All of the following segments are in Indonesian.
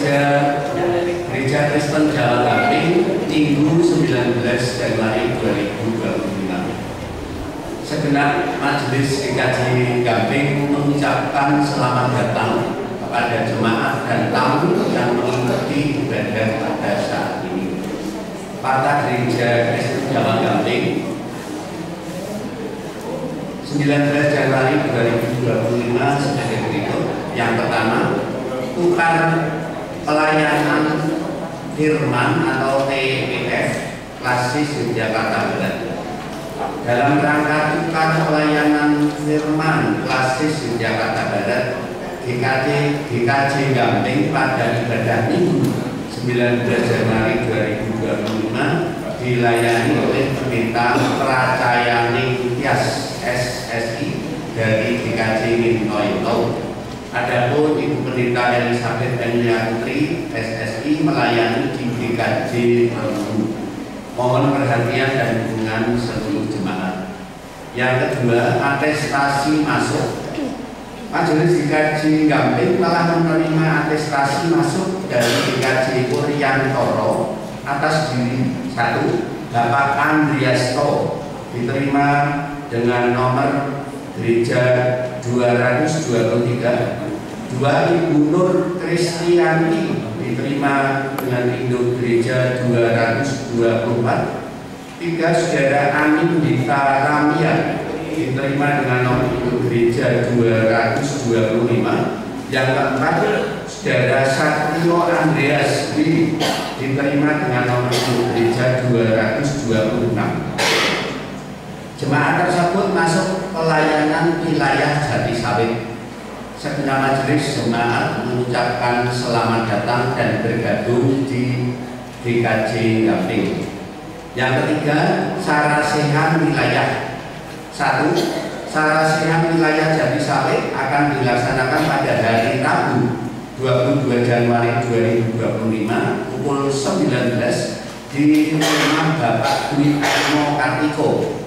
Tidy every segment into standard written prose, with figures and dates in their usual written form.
Gereja Kristen Jawa Gamping Minggu 19 Januari 2025. Segenap majelis GKJ Gamping mengucapkan selamat datang kepada jemaat dan tamu yang mengikuti ibadah pada saat ini. Pada Gereja Kristen Jawa Gamping 19 Januari 2025 sebagai berikut. Yang pertama, tukar pelayanan firman atau TPF Klasis Yogyakarta Barat. Dalam rangka tukar pelayanan firman Klasis Yogyakarta Barat, GKJ Gamping pada ibadah Minggu 19 Januari 2025 dilayani oleh Pendeta Pracayani Tias SSI dari GKJ Mintoito. Adapun Ibu Pendeta Elizabeth Emilia Putri SSI melayani di GKJ Manggu. Mohon perhatian dan dukungan seluruh jemaat. Yang kedua, atestasi masuk. Majelis GKJ Gamping telah menerima atestasi masuk dari GKJ Wuryantoro atas diri 1. Bapak Andriasto diterima dengan nomor Gereja 223. 2. Ibu Nur Kristianti diterima dengan Indo Gereja 224. 3. Saudara Amin Dita Ramia diterima dengan nomor Indo Gereja 225. Yang keempat, Saudara Satrio Andreas B diterima dengan nomor Indo Gereja 226. Jemaat tersebut masuk pelayanan wilayah Jatisawit. Segenap majelis jemaat mengucapkan selamat datang dan bergabung di GKJ Gamping. Yang ketiga, sarasehan wilayah. 1. Sarasehan wilayah Jatisawit akan dilaksanakan pada hari Rabu 22 Januari 2025 pukul 19 di rumah Bapak Dwi Atmo Kartiko.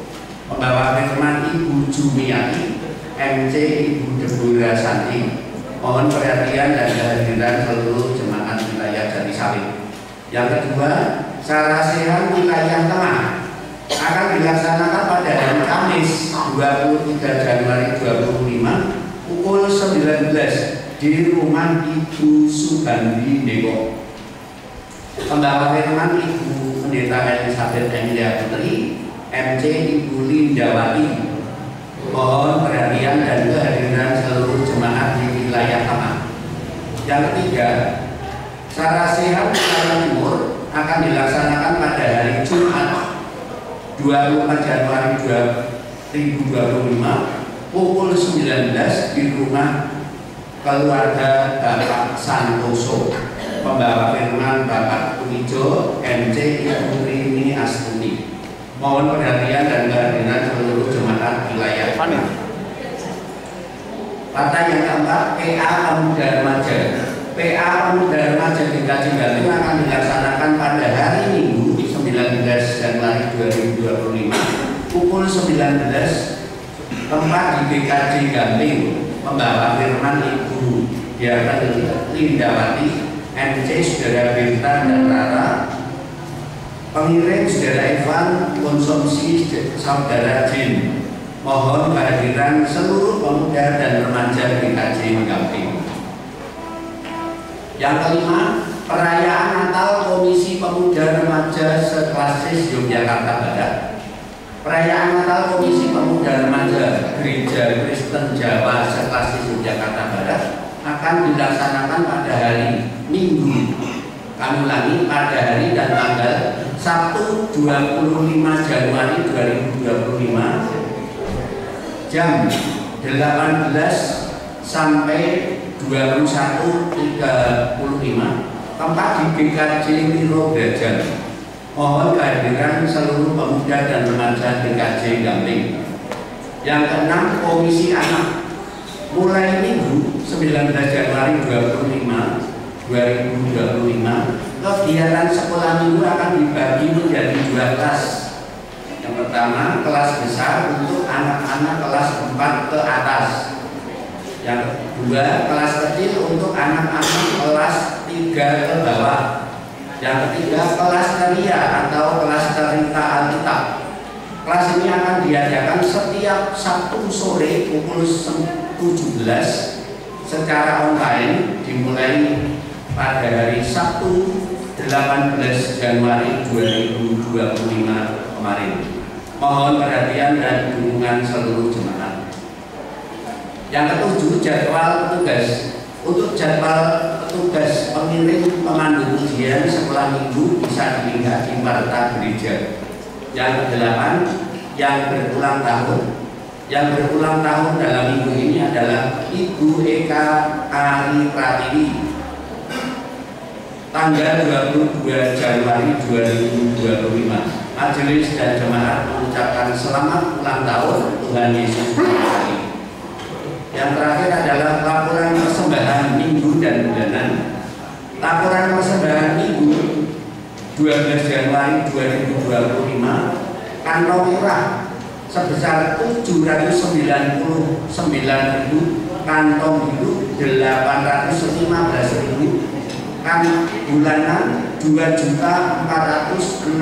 Pembawa firman Ibu Jumiati, MC Ibu Deborah Santi. Mohon perhatian dan kehadiran seluruh jemaat wilayah Jatisawit. Yang kedua, sarasehan wilayah tengah akan dilaksanakan pada hari Kamis 23 Januari 2025 pukul 19 di rumah Ibu Sugandi Depok. Pembawa firman Ibu Pendeta Elizabeth Emilia Putri, MC Ibu Lindawati. Mohon perhatian dan kehadiran seluruh jemaat di wilayah tengah. Yang ketiga, sarasehan wilayah timur akan dilaksanakan pada hari Jumat 24 Januari 2025 pukul 19 di rumah keluarga Bapak Santoso. Pembawa firman Bapak Wijo, MC Ibu Rini Astuti. Mohon perhatian dan kehadiran seluruh jemaat wilayah. Kata yang keempat, PA Pemuda Remaja. PA Pemuda Remaja GKJ Gamping akan dilaksanakan pada hari Minggu 19 Januari 2025 pukul 19 tempat di GKJ Gamping. Pembawa firman Ibu Diana Lindawati, MC Saudara Berta dan Rara. Pengirim Saudara Evan, konsumsi Saudara Jin. Mohon kehadiran seluruh pemuda dan remaja GKJ Gamping. Yang kelima, perayaan Natal Komisi Pemuda Remaja Seklasis Yogyakarta Barat. Perayaan Natal Komisi Pemuda Remaja Gereja Kristen Jawa Seklasis Yogyakarta Barat akan dilaksanakan pada hari Minggu. Kami ulangi, pada hari dan tanggal Sabtu 25 Januari 2025 jam 18 sampai 21.35 tempat di GKJ Wiro Brajan. Mohon kehadiran seluruh pemuda dan remaja GKJ Gamping. Yang keenam, Komisi Anak. Mulai Minggu 19 Januari 2025 kegiatan sekolah minggu akan dibagi menjadi 2 kelas. Yang pertama, kelas besar untuk anak-anak kelas 4 ke atas. Yang kedua, kelas kecil untuk anak-anak kelas 3 ke bawah. Yang ketiga, kelas ceria atau kelas cerita Alkitab. Kelas ini akan diadakan setiap Sabtu sore pukul 17 secara online, dimulai pada hari Sabtu 18 Januari 2025 kemarin. Mohon perhatian dan dukungan seluruh jemaat. Yang ketujuh, jadwal petugas. Untuk jadwal petugas pengirim pemandu ujian sekolah minggu bisa dilihat di Marta Gereja. Yang kedelapan, yang berulang tahun. Yang berulang tahun dalam minggu ini adalah Ibu Eka Ari Pratiwi, tanggal 22 Januari 2025. Majelis dan jemaat mengucapkan selamat ulang tahun, Tuhan Yesus memberkati. Yang terakhir adalah laporan persembahan minggu dan bulanan. Laporan persembahan minggu 12 Januari 2025, kantong merah sebesar 799.000, kantong biru 815.000, kan bulanan 2.406.000,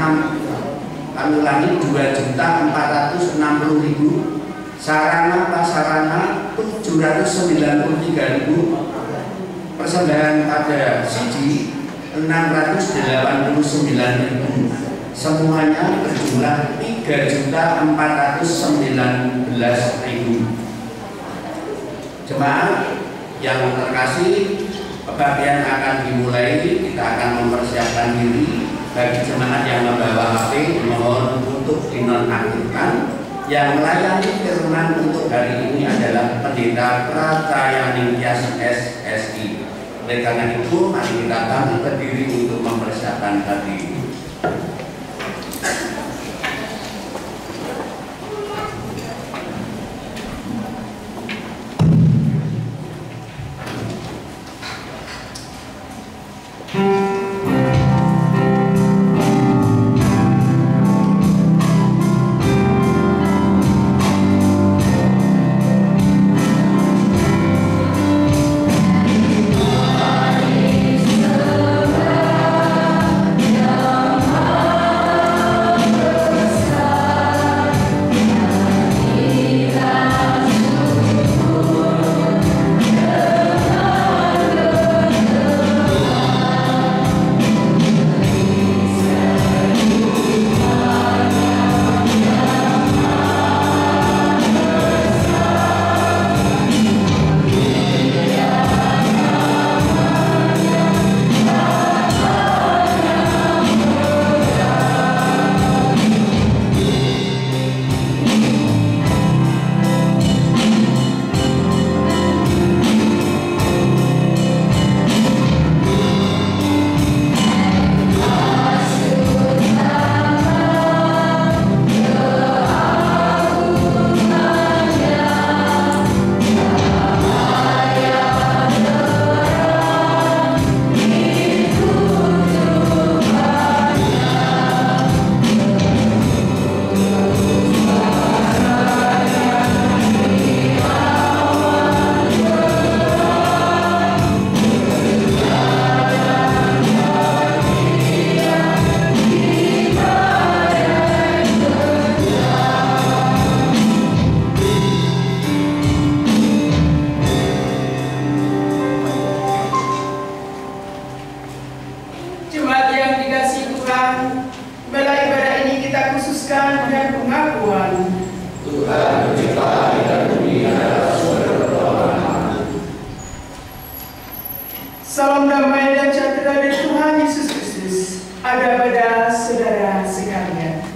kami ulangi 2.460.000, sarana prasarana 793.000, persembahan pada siji 689.000, semuanya berjumlah 3.419.000. Jemaat yang terkasih, pembaktian akan dimulai. Kita akan mempersiapkan diri. Bagi jemaat yang membawa HP, mohon untuk dinonaktifkan. Yang melayani firman untuk hari ini adalah Pendeta Pratayani Tias SSI. Oleh karena itu, mari kita bangkit berdiri untuk mempersiapkan hati ini. Salam damai dan sejahtera dari Tuhan Yesus Kristus ada pada saudara sekalian.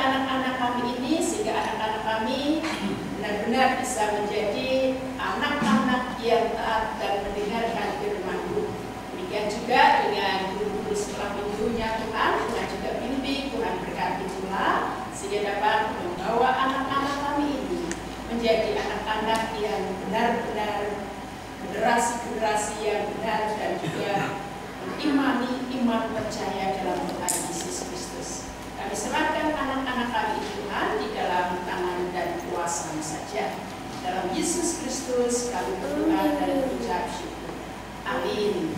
anak-anak kami ini, sehingga anak-anak kami benar-benar bisa menjadi anak-anak yang taat dan mendengarkan firman-Mu. Demikian juga dengan guru-guru sekolah minggunya Tuhan juga bimbing, Tuhan berkati pula, sehingga dapat membawa anak-anak kami ini menjadi anak-anak yang benar-benar generasi-generasi yang benar dan juga mengimani iman percaya dalam Tuhan Yesus Kristus. Kami serahkan anak-anak kami Tuhan di dalam tangan dan kuasa-Mu saja. Dalam Yesus Kristus kami berdoa dan mengucap syukur. Amin.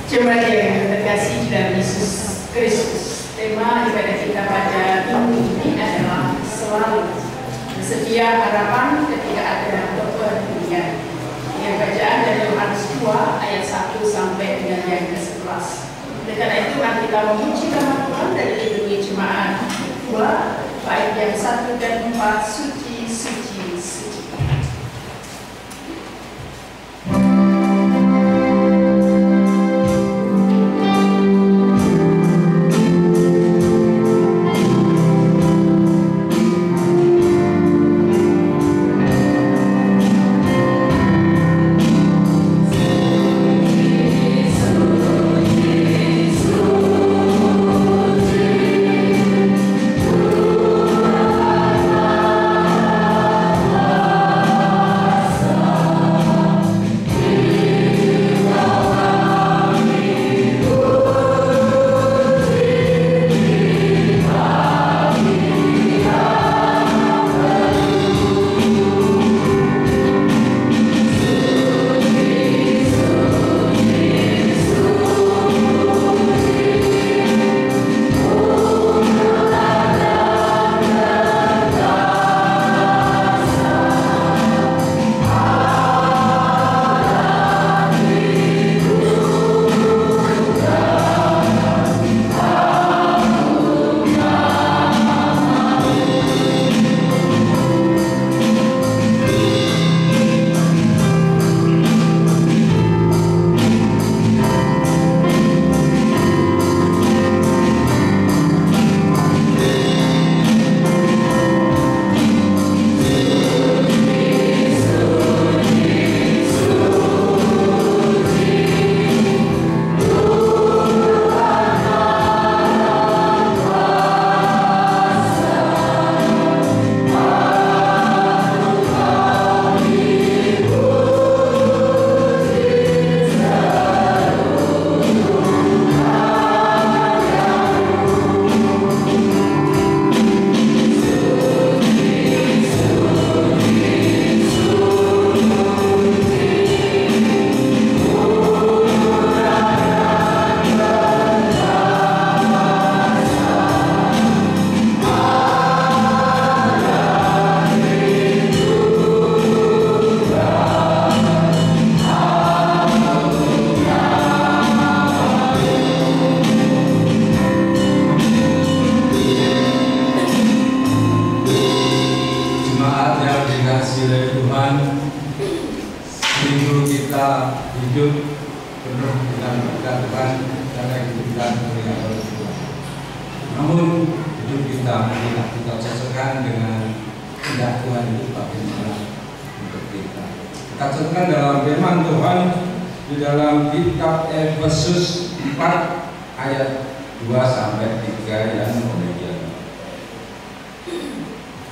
Jemaat yang terkasih dalam Yesus Kristus, tema ibadah kita pada minggu ini adalah selalu bersedia harapan ketika ada kepergian. Dengan bacaan dari Yohanes 2 ayat 1 sampai dengan yang ke-11. Oleh karena itu mari kita memuji nama Tuhan dan dilindungi jemaat 2 bait yang 1 dan 4, suci, suci, suci.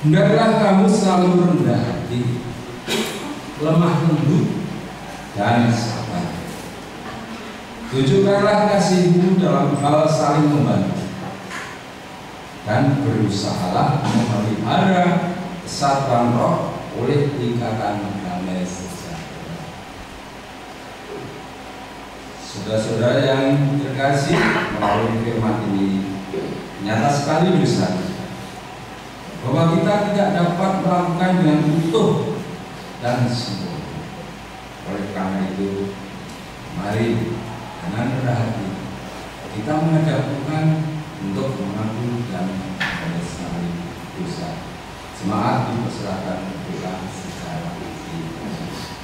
Hendaklah kamu selalu rendah hati, lemah lembut, dan sabar. Tunjukkanlah kasih-Mu dalam hal saling membantu, dan berusahalah memelihara kesatuan roh oleh ikatan damai sejahtera. Saudara-saudara yang terkasih, melalui firman ini nyata sekali bisa bahwa kita tidak dapat melakukan dengan utuh dan sempurna. Oleh karena itu, mari dengan rendah hati kita menghadap Tuhan untuk mengaku dan menyesali dosa. Jemaat dipersilakan berdoa secara ikhlas.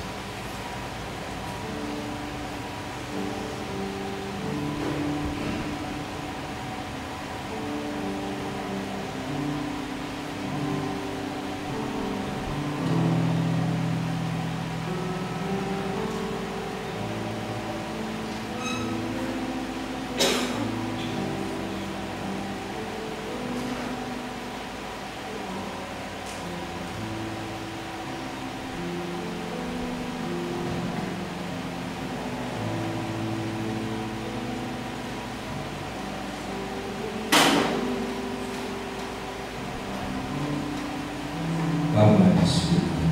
Bapa di surga,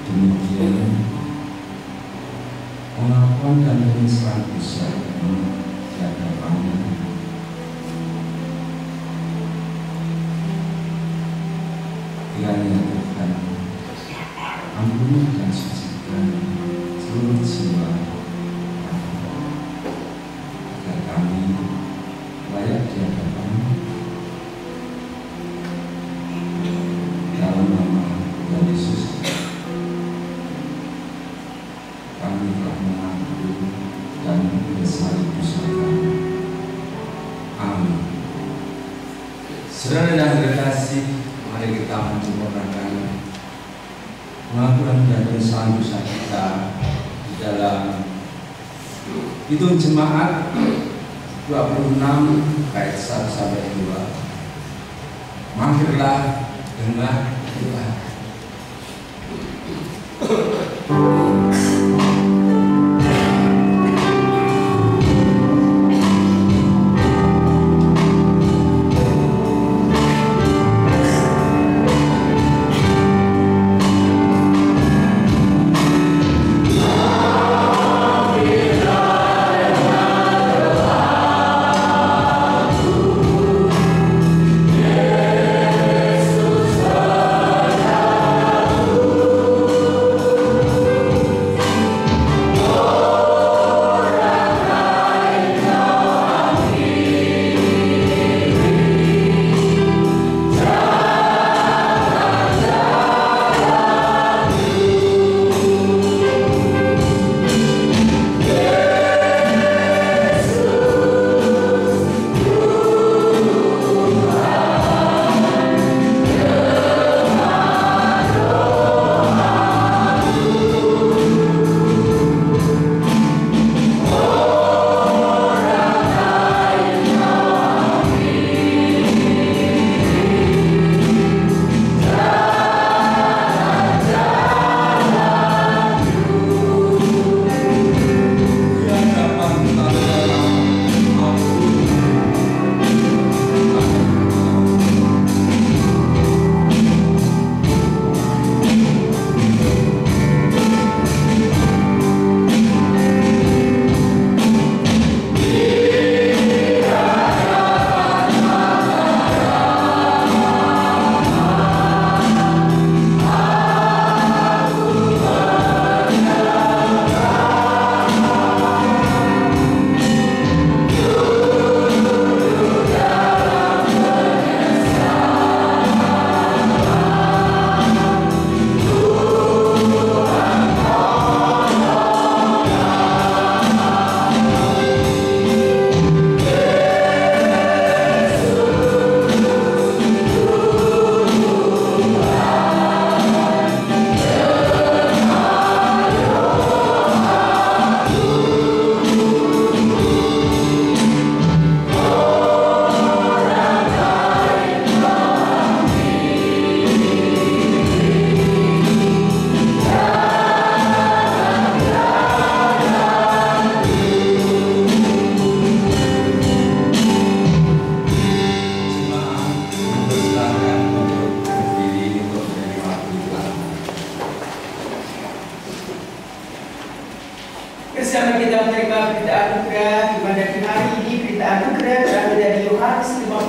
demikian pengakuan dan penyesalan dosa kami di hadapan-Mu. Kiranya Tuhan ampuni dan sucikan seluruh jiwa agar kami layak di hadapan-Mu. Dalam nama Tuhan Yesus, kami telah mengaku dan menyesali dosa kami. Amin. Saudara yang terkasih, mari kita menyempurnakan pengakuan dan penyesalan dosa kita di dalam Hitung Jemaat 26 ayat 1 sampai 2. Mampirlah dengan Tuhan. Yesus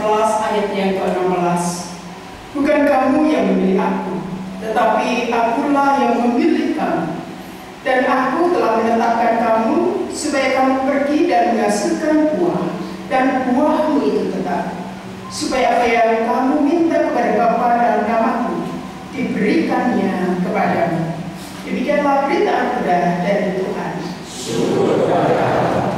11 ayat yang ke-16. Bukan kamu yang memilih aku, tetapi akulah yang memilih kamu. Dan aku telah menetapkan kamu supaya kamu pergi dan menghasilkan buah, dan buahmu itu tetap, supaya apa yang kamu minta kepada Bapa dalam namaku diberikannya kepadamu. Demikianlah berita anugerah dari Tuhan. Syukur kepada Allah.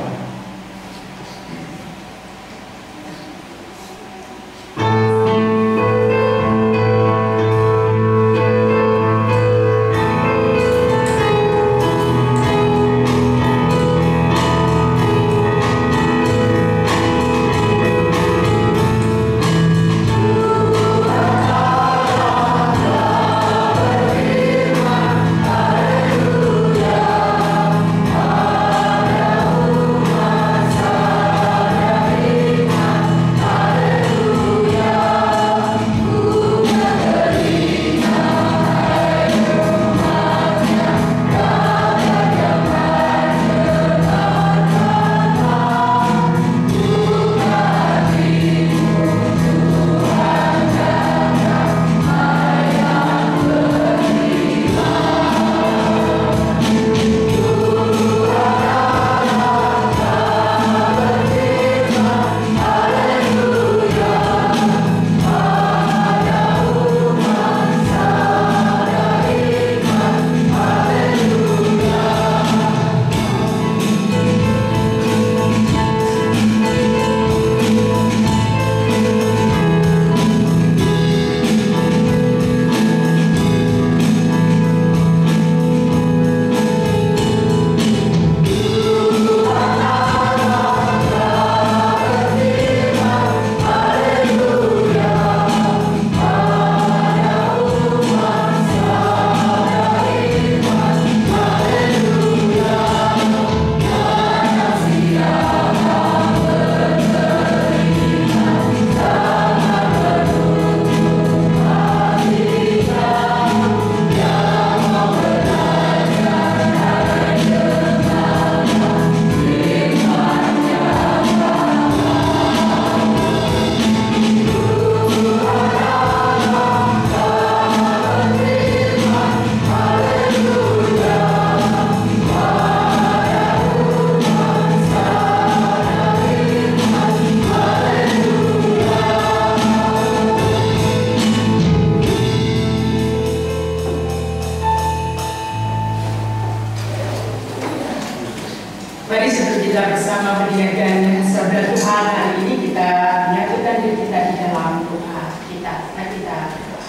Mari sebelum kita bersama mendengarkan sabda Tuhan hari ini, kita menyatukan diri kita di dalam doa kita. Mari kita berdoa.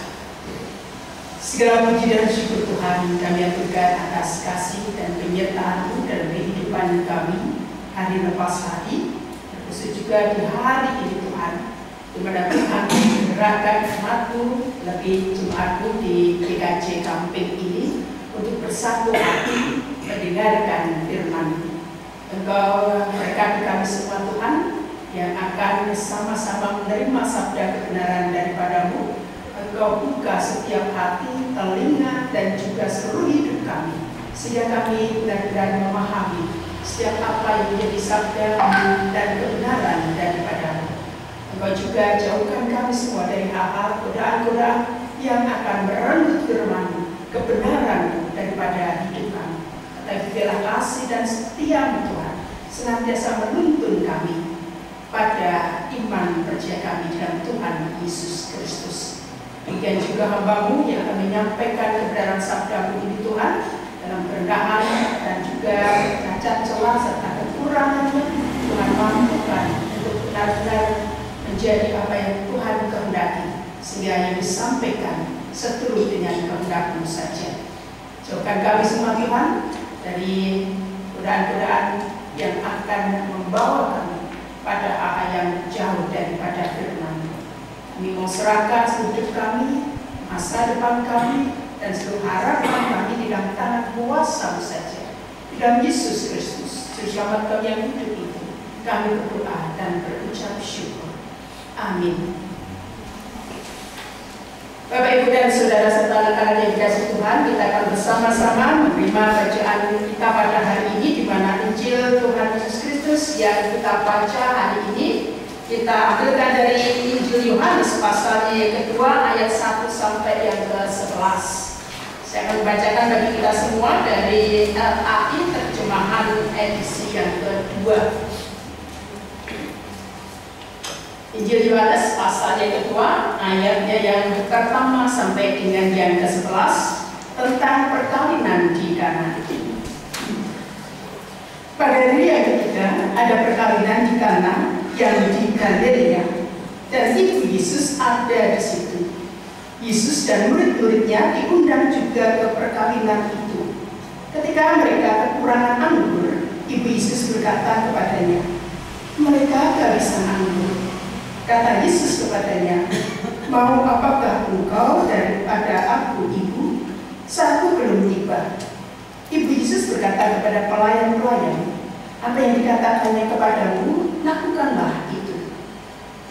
Segala puji dan syukur Tuhan kami aturkan atas kasih dan penyertaan-Mu dalam kehidupan kami hari lepas hari, terkhusus juga di hari ini Tuhan, di mana Tuhan menggerakkan umat-Mu lebih Jumat-Mu di GKJ Kampung ini untuk bersatu hati mendengarkan firman-Mu. Engkau berkati kami semua Tuhan yang akan sama-sama menerima sabda kebenaran daripada-Mu. Engkau buka setiap hati, telinga, dan juga seluruh hidup kami, sehingga kami benar-benar memahami setiap apa yang menjadi sabda-Mu dan kebenaran daripada-Mu. Engkau juga jauhkan kami semua dari hal-hal godaan-godaan yang akan merenggut firman-Mu, kebenaran-Mu daripada hidup kami. Tapi biarlah kasih dan setia-Mu Tuhan senantiasa menuntun kami pada iman percaya kami dalam Tuhan Yesus Kristus. Demikian juga hamba-Mu yang akan menyampaikan kebenaran sabda-Mu ini Tuhan, dalam kerendahan dan juga cacat celah serta kekurangannya, Tuhan mampukan untuk benar-benar menjadi apa yang Tuhan kehendaki, sehingga yang disampaikan seturut dengan kehendak-Mu saja. Jauhkan kami semua Tuhan dari godaan-godaan yang akan membawa kami pada hal yang jauh daripada firman-Mu. Kami mau serahkan hidup kami, masa depan kami, dan seluruh harapan kami di dalam tangan kuasa-Mu saja. Di dalam Yesus Kristus, Juru Selamat kami yang hidup itu, kami berdoa dan berucap syukur. Amin. Bapak, Ibu, dan Saudara serta rekan yang dikasihi Tuhan, kita akan bersama-sama menerima bacaan kita pada hari ini, di mana Injil Tuhan Yesus Kristus yang kita baca hari ini kita ambilkan dari Yohanes pasalnya yang kedua ayat 1 sampai yang ke-11. Saya akan membacakan bagi kita semua dari LAI terjemahan edisi yang kedua. Injil Yohanes pasalnya kedua ayatnya yang pertama sampai dengan yang ke-11 tentang perkawinan di Kana. Pada hari yang ketiga ada perkawinan di Kana yang di Galilea, dan ibu Yesus ada di situ. Yesus dan murid-muridnya diundang juga ke perkawinan itu. Ketika mereka kekurangan anggur, ibu Yesus berkata kepadanya, "Mereka kehabisan anggur." Kata Yesus kepadanya, "Mau apakah engkau daripada aku, ibu? Saatku belum tiba." Ibu Yesus berkata kepada pelayan-pelayan, "Apa yang dikatakannya kepadamu, lakukanlah itu."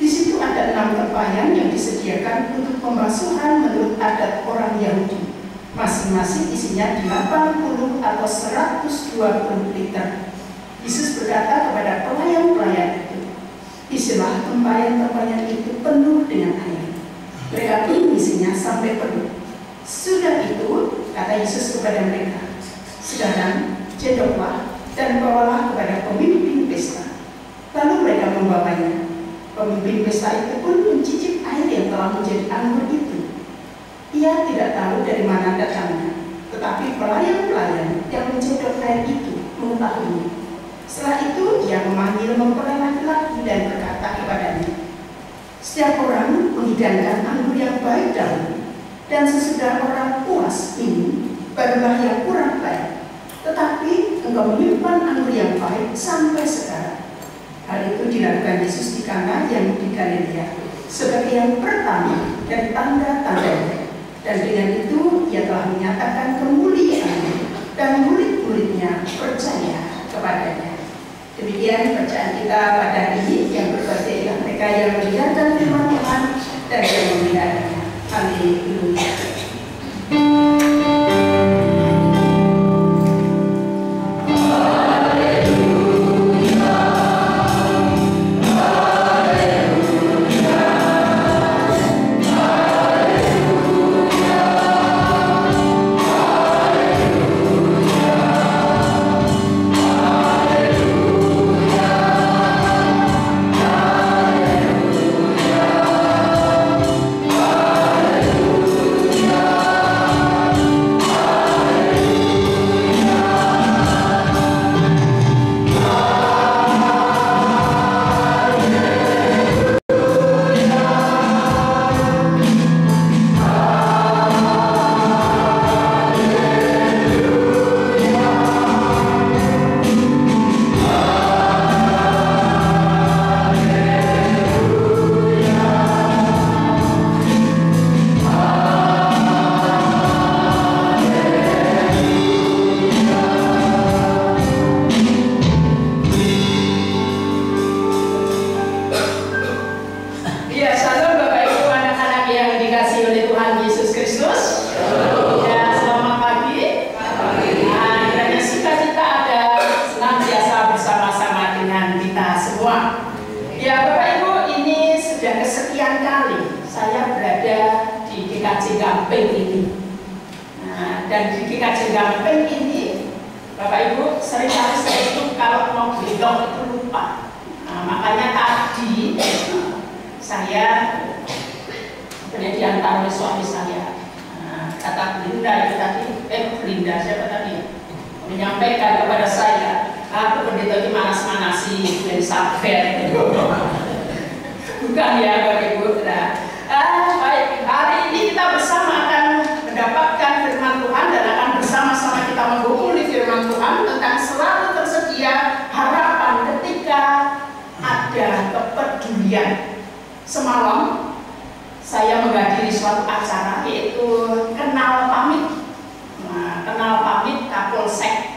Di situ ada 6 tempayan yang disediakan untuk pembasuhan menurut adat orang Yahudi. Masing-masing isinya 80 atau 120 liter. Yesus berkata kepada pelayan-pelayan itu, "Isilah tempayan-tempayan itu penuh dengan air." Mereka pun isinya sampai penuh. Sudah itu, kata Yesus kepada mereka, "Sekarang cedoklah dan bawalah kepada pemimpin pesta." Lalu mereka membawanya. Pemimpin pesta itu pun mencicip air yang telah menjadi anggur itu. Ia tidak tahu dari mana datangnya, tetapi pelayan-pelayan yang mencedok air itu mengetahui. Setelah itu ia memanggil mempelai laki-laki dan berkata kepadanya, "Setiap orang menghidangkan anggur yang baik dahulu, dan sesudah orang puas minum, barulah yang kurang baik. Tetapi engkau menyimpan anggur yang baik sampai sekarang." Hal itu dilakukan Yesus di Kana yang di Galilea sebagai yang pertama dari tanda-tandanya, dan dengan itu ia telah menyatakan kemuliaannya dan murid-muridnya percaya kepadanya. Demikian bacaan kita pada hari ini, yang berbahagia ialah mereka yang mendengarkan firman Tuhan dan yang memeliharanya. Haleluya. Semalam saya menghadiri suatu acara yaitu kenal pamit. Kenal pamit Kapolsek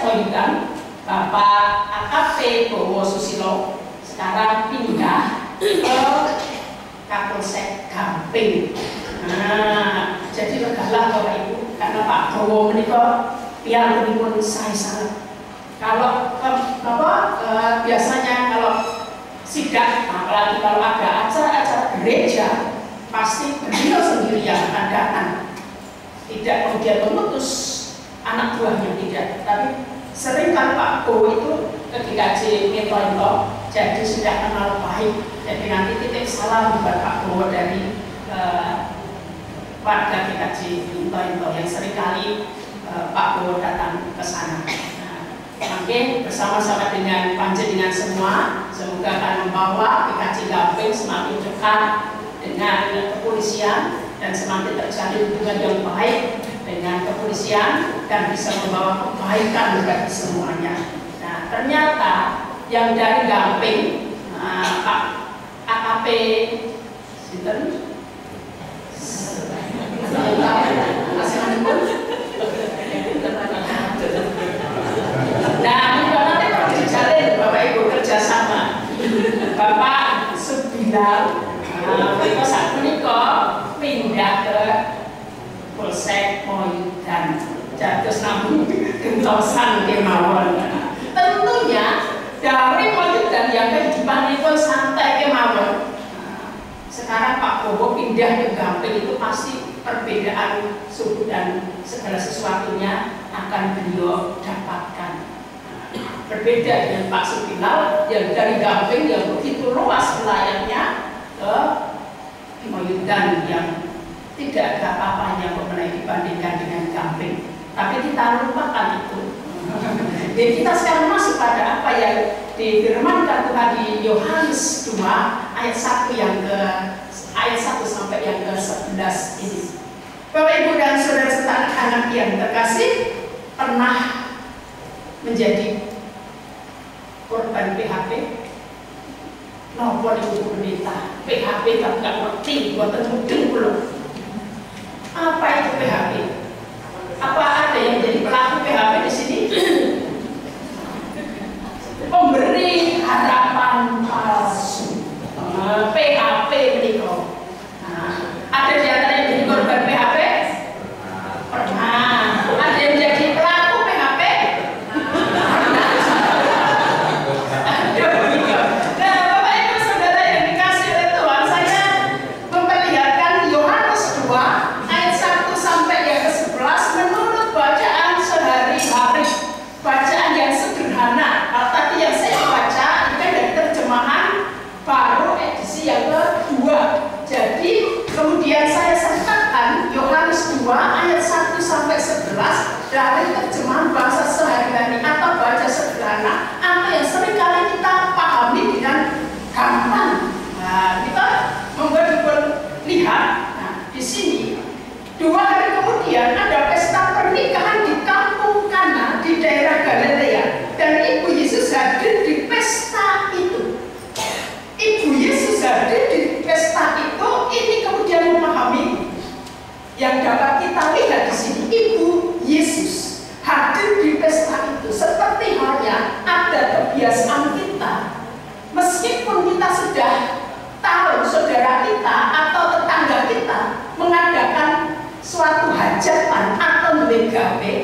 Mohitan, Bapak AKP Bowo Susilo, sekarang pindah ke Kapolsek Gamping. Jadi legalah Bapak Ibu, karena Pak Bowo menikah biar pun saya salah. Kalau biasanya kalau sidak, apalagi kalau ada acara gereja, pasti beliau sendiri yang akan datang. Tidak kemudian mengutus anak buahnya, tidak. Tapi seringkali Pak Bowo itu ke GKJ Ngeto-Ngeto, jadi sudah kenal baik. Jadi nanti titip salam buat Pak Bowo dari warga GKJ Ngeto-Ngeto yang seringkali Pak Bowo datang ke sana. Oke, bersama-sama dengan panjenengan semua, semoga akan membawa GKJ Gampeng semakin dekat dengan kepolisian dan semakin terjalin hubungan yang baik dengan kepolisian dan bisa membawa kebaikan bagi semuanya. Nah, ternyata yang dari Gampeng, Pak AKP Sinten, nah, nanti kalau dijalin Bapak Ibu kerjasama, Bapak Subilal, mereka saat menikah pindah ke Polsek Moyudan, jatuh namun gentosan kemawon. Tentunya dari Moyudan yang kehidupan itu santai kemawon. Sekarang Pak Bowo pindah ke Gampeng itu pasti perbedaan suhu dan segala sesuatunya akan beliau dapatkan. Berbeda dengan Pak Subilal yang dari Gampeng yang begitu luas wilayahnya ke Moyudan yang tidak ada apa-apanya mengenai dibandingkan dengan Gampeng. Tapi kita lupakan itu. Jadi kita sekarang masuk pada apa yang difirmankan Tuhan di Yohanes 2 ayat 1 sampai yang ke-11 ini. Bapak Ibu dan saudara-saudara anak yang terkasih, pernah menjadi korban PHP? Nopo Ibu Pendeta, PHP tak nggak ngerti, buatan mudeng belum. Apa itu PHP? Apa ada yang jadi pelaku PHP di sini? Pemberi harapan palsu, PHP menikah. Ada di antara yang jadi korban PHP? Pernah. Ada yang jadi pelaku PHP? Nah, Bapak Ibu Saudara yang dikasih oleh Tuhan, saya memperlihatkan Yohanes 2 ayat 1 sampai yang ke-11 menurut bacaan sehari-hari, bacaan yang sederhana. Kalau tadi yang saya baca itu dari terjemahan baru edisi yang kedua. Jadi kemudian saya sertakan Yohanes 2 ayat 1 sampai 11 dari terjemahan bahasa sehari-hari atau baca sederhana, apa yang seringkali kita pahami dengan gampang. Nah, kita lihat, nah, di sini 2 hari kemudian ada pesta pernikahan di kampung Kana di daerah Galilea dan Ibu Yesus hadir di pesta itu. Ibu Yesus hadir di pesta itu, ini kemudian memahami yang dapat kita lihat di sini. Ibu Yesus hadir di pesta itu seperti halnya ada kebiasaan kita, meskipun kita sudah tahu saudara kita atau tetangga kita mengadakan suatu hajatan atau gawe,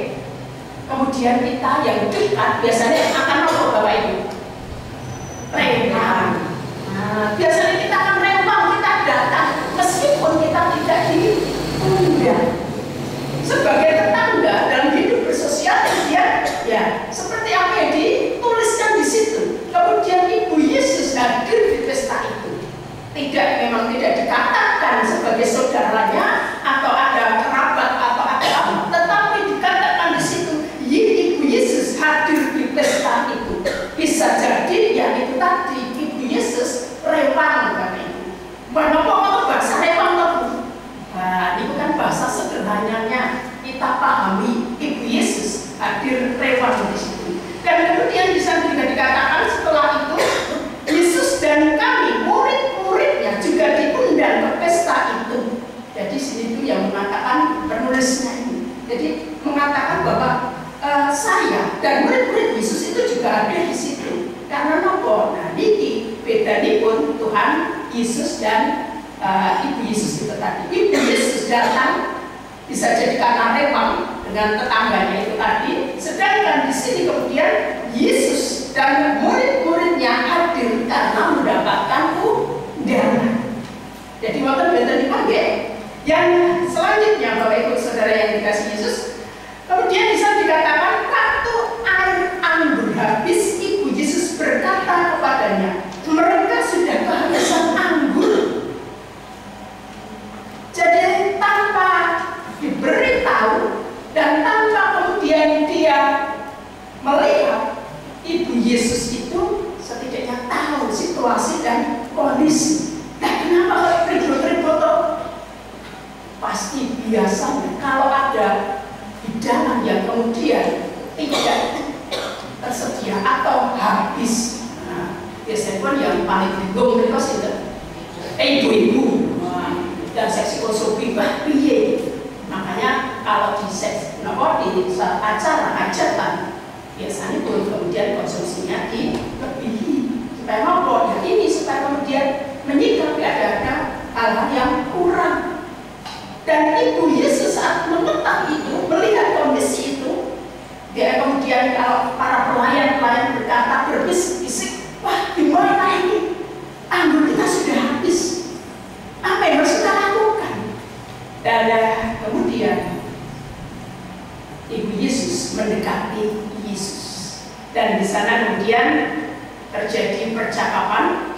kemudian kita yang dekat biasanya akan apa Bapak Ibu? Rempang. Nah, biasanya kita akan rempang, kita datang meskipun kita tidak diundang. Sebagai tetangga dalam hidup bersosial, kemudian ya seperti apa yang dituliskan di situ. Kemudian Ibu Yesus hadir di pesta itu. Memang tidak dikatakan sebagai saudaranya atau ada kerabat atau ada apa, tetapi dikatakan di situ Ibu Yesus hadir di pesta itu. Bisa jadi ya itu tadi Ibu Yesus rewang kan itu. Bahwa bahasa rewang itu. Nah, itu kan bahasa sederhananya kita pahami Ibu Yesus hadir rewang di situ. Dan kemudian bisa juga dikatakan setelah itu Yesus dan kami murid-muridnya juga diundang ke pesta itu. Jadi sini itu yang mengatakan penulisnya ini. Jadi mengatakan bahwa saya dan murid-murid Yesus itu juga ada di situ. Karena nopo, nah ini beda nih pun Tuhan Yesus dan Ibu Yesus itu tadi. Ibu Yesus datang bisa jadi karena rewang dengan tetangganya itu tadi. Sedangkan di sini kemudian Yesus dan murid-muridnya hadir karena mendapatkan undangan. Yang selanjutnya, Bapak Ibu Saudara yang dikasihi Yesus, kemudian bisa dikatakan waktu air anggur habis, Ibu Yesus berkata kepadanya, mereka sudah kehabisan anggur. Jadi tanpa diberitahu dan tanpa kemudian dia melihat, Ibu Yesus itu setidaknya tahu situasi dan kondisi. Nah, kenapa kalau ribut-ribut? Pasti biasanya kalau ada hidangan yang kemudian tidak tersedia atau habis, nah, biasanya pun yang paling bingung itu ibu-ibu dan seksi konsupi piye. Makanya kalau di saat acara hajatan biasanya pun kemudian konsumsinya dilebihi supaya ngobrol. Dan ini supaya kemudian menyikapi ada hal-hal yang kurang. Dan Ibu Yesus saat mengetahui itu, melihat kondisi itu, dia kemudian kalau para pelayan berkata berbisik-bisik, wah gimana ini? Anggur kita sudah habis. Apa yang harus kita lakukan? Dan kemudian Ibu Yesus mendekati Yesus. Dan di sana kemudian terjadi percakapan.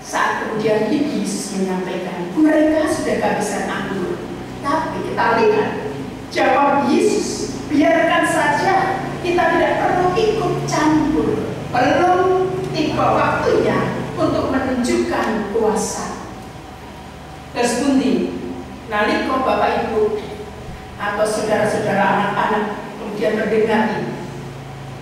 Saat kemudian Ibu Yesus menyampaikan, mereka sudah kehabisan anggur. Tapi kita lihat jawab Yesus, biarkan saja, kita tidak perlu ikut campur. Belum tiba waktunya untuk menunjukkan kuasa. Terus pundi, nalika Bapak Ibu atau saudara-saudara anak-anak kemudian mendengar ini,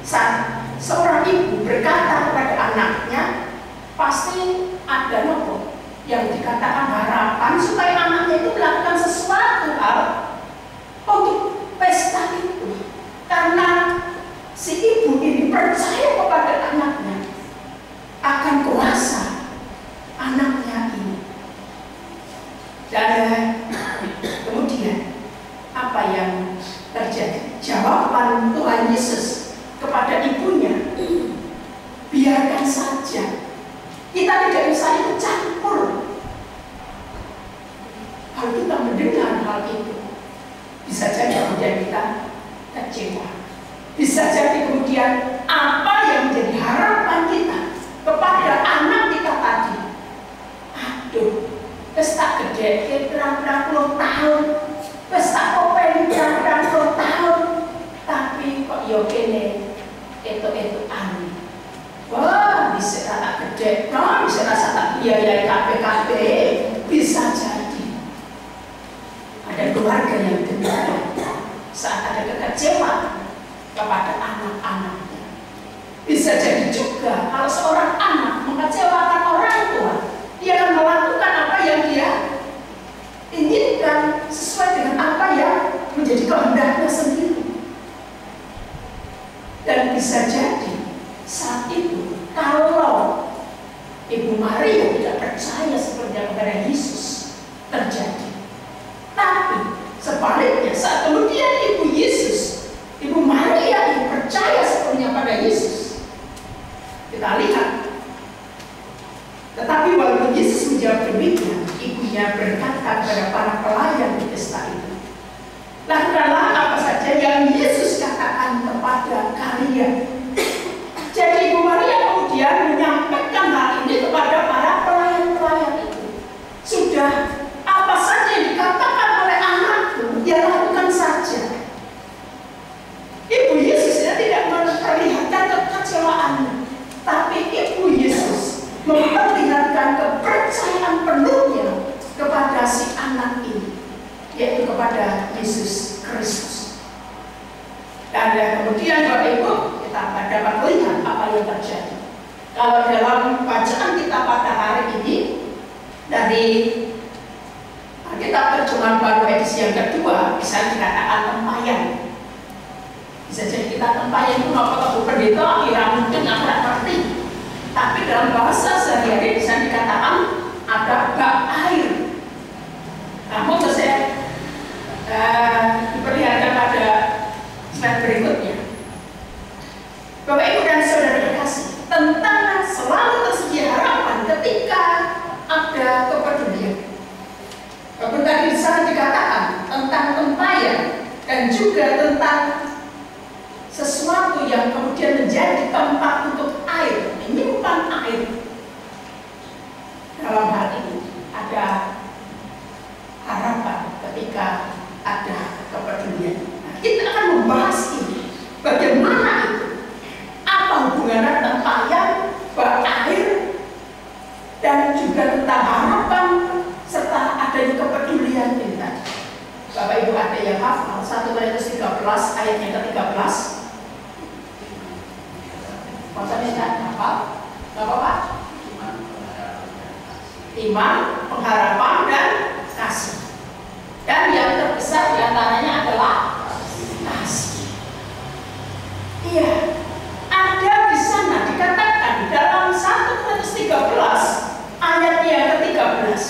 saat seorang ibu berkata kepada anaknya, pasti ada nopo yang dikatakan harapan supaya anaknya itu melakukan sesuatu hal untuk pesta itu, karena si ibu ini percaya kepada anaknya akan kuasa anaknya ini. Dan kemudian apa yang terjadi? Jawaban Tuhan Yesus kepada ibunya, biarkan saja, kita tidak bisa ikut campur. Kalau kita mendengar hal itu, bisa jadi kemudian kita kecewa. Bisa jadi kemudian apa yang menjadi harapan kita kepada anak kita tadi, aduh, pesta gede, berapa puluh tahun, pesta kopen berapa puluh tahun, tapi kok yo kene itu aneh. Wah, bisa tak gede, no, bisa rasa tak biayai KPKP, bisa jadi. Ada keluarga yang dengar saat ada kekecewaan kepada anak-anaknya. Bisa jadi juga kalau seorang anak mengecewakan orang tua, dia akan melakukan apa yang dia inginkan sesuai dengan apa yang menjadi kehendaknya sendiri. Dan bisa jadi saat itu kalau Ibu Maria tidak percaya seperti kepada Yesus terjadi. Tapi sebaliknya saat kemudian Ibu Yesus, Ibu Maria yang percaya sepenuhnya pada Yesus, kita lihat. Tetapi walaupun Yesus menjawab demikian, ibunya berkata kepada para pelayan di pesta itu, lakukanlah apa saja yang Yesus katakan kepada kalian. Jadi Ibu Maria kemudian menyampaikan hal ini kepada para pelayan-pelayan itu. Sudah apa saja yang dikatakan oleh anakku, ya lakukan saja. Ibu Yesus tidak memperlihatkan kekecewaannya, tapi Ibu Yesus memperlihatkan kepercayaan penuhnya kepada si anak ini, yaitu kepada Yesus Kristus. Dan kemudian Bapak Ibu, kita dapat melihat apa yang terjadi. Kalau dalam bacaan kita pada hari ini dari Alkitab Terjemahan Baru edisi yang kedua, bisa dikatakan tempayan. Bisa jadi kita tempayan itu apa pendeta kira mungkin nggak ngerti. Tapi dalam bahasa sehari-hari bisa dikatakan ada bak air. Namun saya diperlihatkan pada slide berikutnya. Bapak Ibu dan Saudara terkasih, tentang selalu tersedia harapan ketika ada kepedulian. Walaupun tadi di sana juga tentang sesuatu yang kemudian menjadi tempat untuk air, menyimpan air. Dalam hal ini ada harapan ketika ada kepedulian. Nah, kita akan membahas ini, bagaimana itu, apa hubungannya tentang payah, air, dan juga tentang harapan serta adanya kepedulian ini tadi. Bapak Ibu ada yang hafal 1 Korintus 13 ayatnya ke-13. Maksudnya tidak hafal? Gak apa-apa. Iman, pengharapan, dan kasih. Dan yang terbesar diantaranya adalah kasih. Iya, ada di sana dikatakan dalam 1 Korintus 13 ayatnya yang ke-13.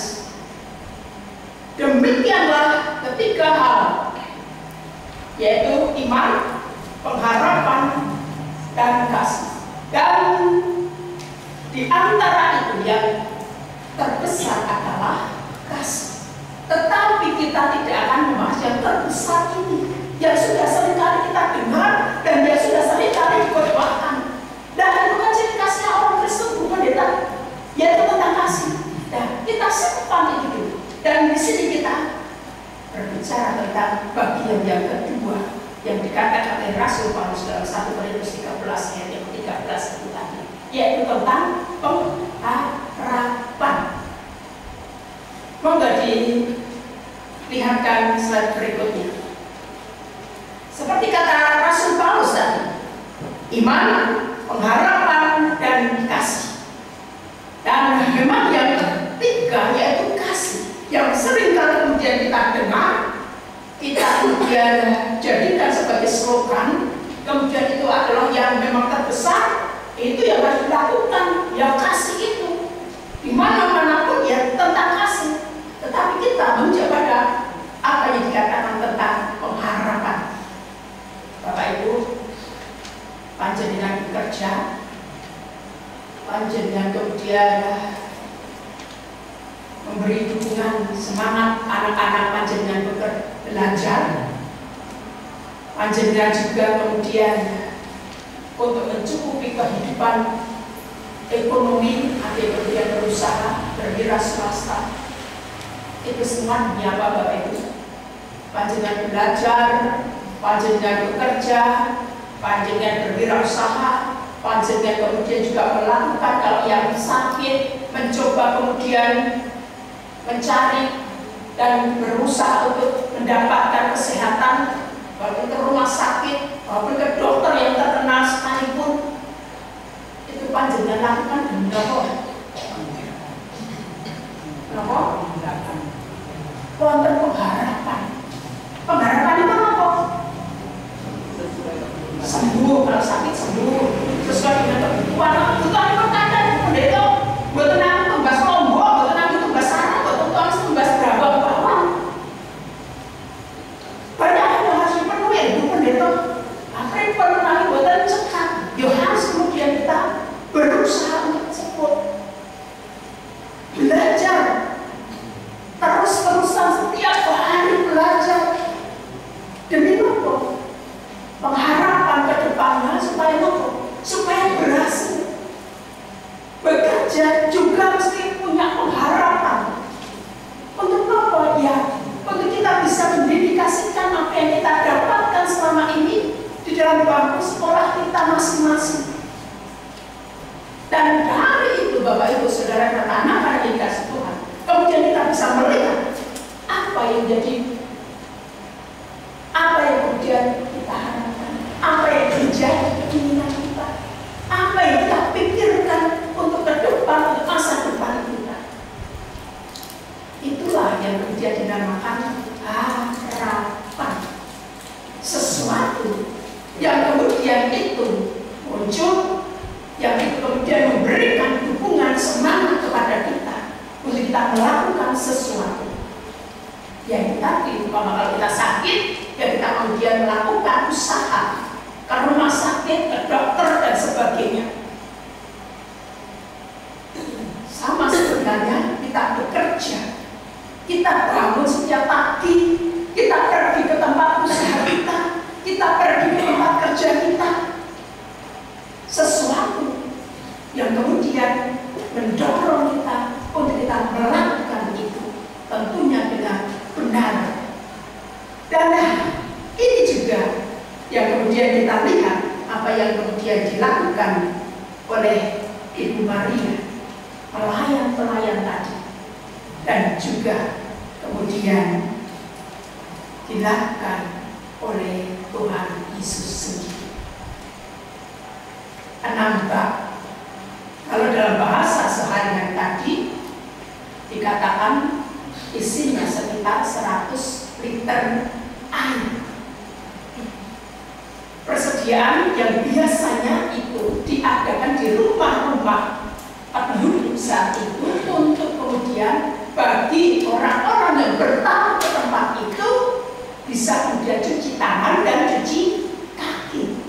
Demikianlah ketiga hal, yaitu iman, pengharapan, dan kasih. Dan di antara itu yang terbesar adalah kasih. Tetapi kita tidak akan membahas yang terbesar ini, yang sudah seringkali kita dengar dan yang sudah seringkali dikhotbahkan. Dan itu kan ciri khasnya orang Kristen, bukan pendeta, yaitu tentang kasih. Dan kita simpan itu dulu. Dan di sini kita berbicara tentang bagian yang kedua yang dikatakan oleh Rasul Paulus dalam 1 Korintus 13 ayat yang ke-13 itu tadi, yaitu tentang pengharapan. Monggo dilihatkan slide berikutnya. Seperti kata Rasul Paulus tadi, iman, pengharapan, dan kasih. Dan memang yang ketiga yaitu kasih, yang sering kali kemudian kita dengar, kita kemudian jadikan sebagai slogan, kemudian itu adalah yang memang terbesar, itu yang harus dilakukan, yang kasih itu. Dimana-manapun ya tentang kasih. Tetapi kita mencoba pada apa yang dikatakan tentang pengharapan. Bapak Ibu, panjenengan bekerja, panjenengan kemudian memberi dukungan semangat anak-anak panjenengan belajar, panjenengan juga kemudian untuk mencukupi kehidupan ekonomi, ada kemudian berusaha berwira swasta. Itu semua demi apa Bapak Ibu? Panjenengan belajar, panjenengan bekerja, panjenengan berwirausaha, panjenengan kemudian juga melakukan kalau yang sakit, mencoba kemudian mencari dan berusaha untuk mendapatkan kesehatan, walaupun ke rumah sakit, walaupun ke dokter yang terkenal sekalipun, itu panjenengan lakukan demi apa? Kenapa? Wonten pengharapan. Pengharapan itu apa? Sembuh, kalau sakit sembuh, sesuai dengan kebutuhan. Kebutuhan itu ada di pendeta. Buat tenang tugas lombok, buat tenang tugas sarang, buat tugas tugas berapa bawah. Banyak yang harus dipenuhi di pendeta. Apa yang perlu lagi buatan cekat? Ya harus kemudian kita berusaha untuk sebut, belajar. Terus-terusan setiap hari belajar demi apa? Pengharapan ke depannya supaya apa? Supaya berhasil. Bekerja juga mesti punya pengharapan. Untuk apa? Ya, untuk kita bisa mendedikasikan apa yang kita dapatkan selama ini di dalam bangku sekolah kita masing-masing. Dan dari itu Bapak Ibu Saudara dan anak-anak yang dikasih Tuhan, kemudian kita bisa melihat apa yang jadi, apa yang kemudian kita harapkan, apa yang menjadi keinginan kita, apa yang kita pikirkan untuk ke depan, untuk masa depan kita. Itulah yang kemudian dinamakan harapan. Sesuatu yang kemudian itu muncul, yang itu kemudian memberikan dukungan semangat kepada kita untuk kita melakukan sesuatu. Yang tadi, kalau kita sakit, ya kita kemudian melakukan usaha ke rumah sakit, ke dokter dan sebagainya. Sama sebenarnya kita bekerja, kita bangun setiap pagi, kita pergi ke tempat usaha kita, kita pergi ke tempat kerja kita, sesuatu yang kemudian mendorong kita untuk kita melakukan itu, tentunya dengan benar. Dan ini juga yang kemudian kita lihat apa yang kemudian dilakukan oleh Ibu Maria, pelayan-pelayan tadi, dan juga kemudian dilakukan oleh Tuhan Yesus sendiri. 6 bab. Kalau dalam bahasa sehari-hari tadi dikatakan isinya sekitar 100 liter air. Persediaan yang biasanya itu diadakan di rumah-rumah penduduk saat itu untuk kemudian bagi orang-orang yang bertamu ke tempat itu bisa kemudian cuci tangan dan cuci kaki.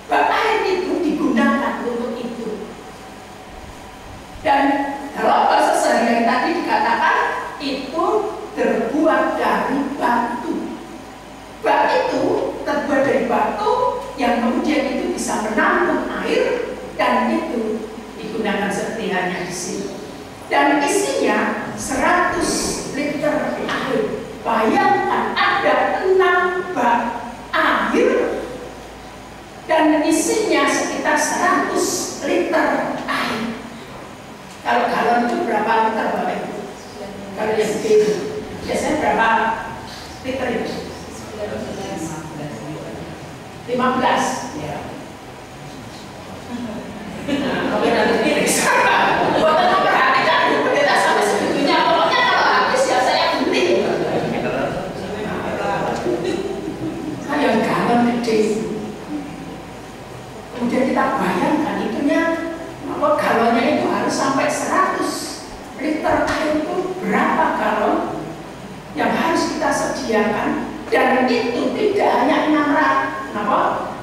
Bak air itu digunakan untuk itu. Dan dalam bahasa sehari-hari tadi dikatakan itu terbuat dari batu. Bak itu terbuat dari batu yang kemudian itu bisa menampung air, dan itu digunakan seperti halnya di sini. Dan isinya 100 liter air. Bayangkan ada 6 bak air dan isinya sekitar 100 liter air. Kalau galon itu berapa liter Bapak Ibu? Kalau yang gede biasanya berapa liter itu? 15. Ya. Oke, nanti ini sama. Buat memperhatikan kita sampai segitunya. Pokoknya kalau habis ya saya beli. Kayak galon gede. Kemudian kita bayangkan itunya, apa galonnya itu harus sampai 100 liter air. Itu berapa galon yang harus kita sediakan? Dan itu tidak hanya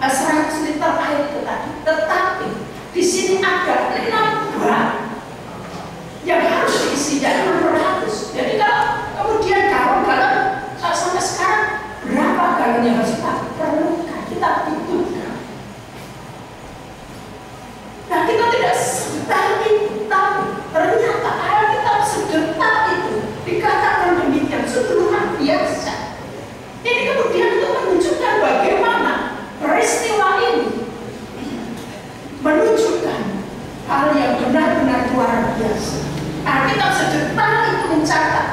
100 liter air itu tadi, tetapi di sini ada 6 bak yang harus diisi dari 600. Jadi kalau kemudian galon-galon sampai sekarang berapa galon yang harus kita perlukan, kita butuhkan. Nah, kita tidak sedetil itu, tapi ternyata air kita sedetil itu dikatakan demikian, sungguh luar biasa. Ini kemudian untuk menunjukkan bagaimana peristiwa ini menunjukkan hal yang benar-benar luar biasa. Alkitab sedetil itu mencatat,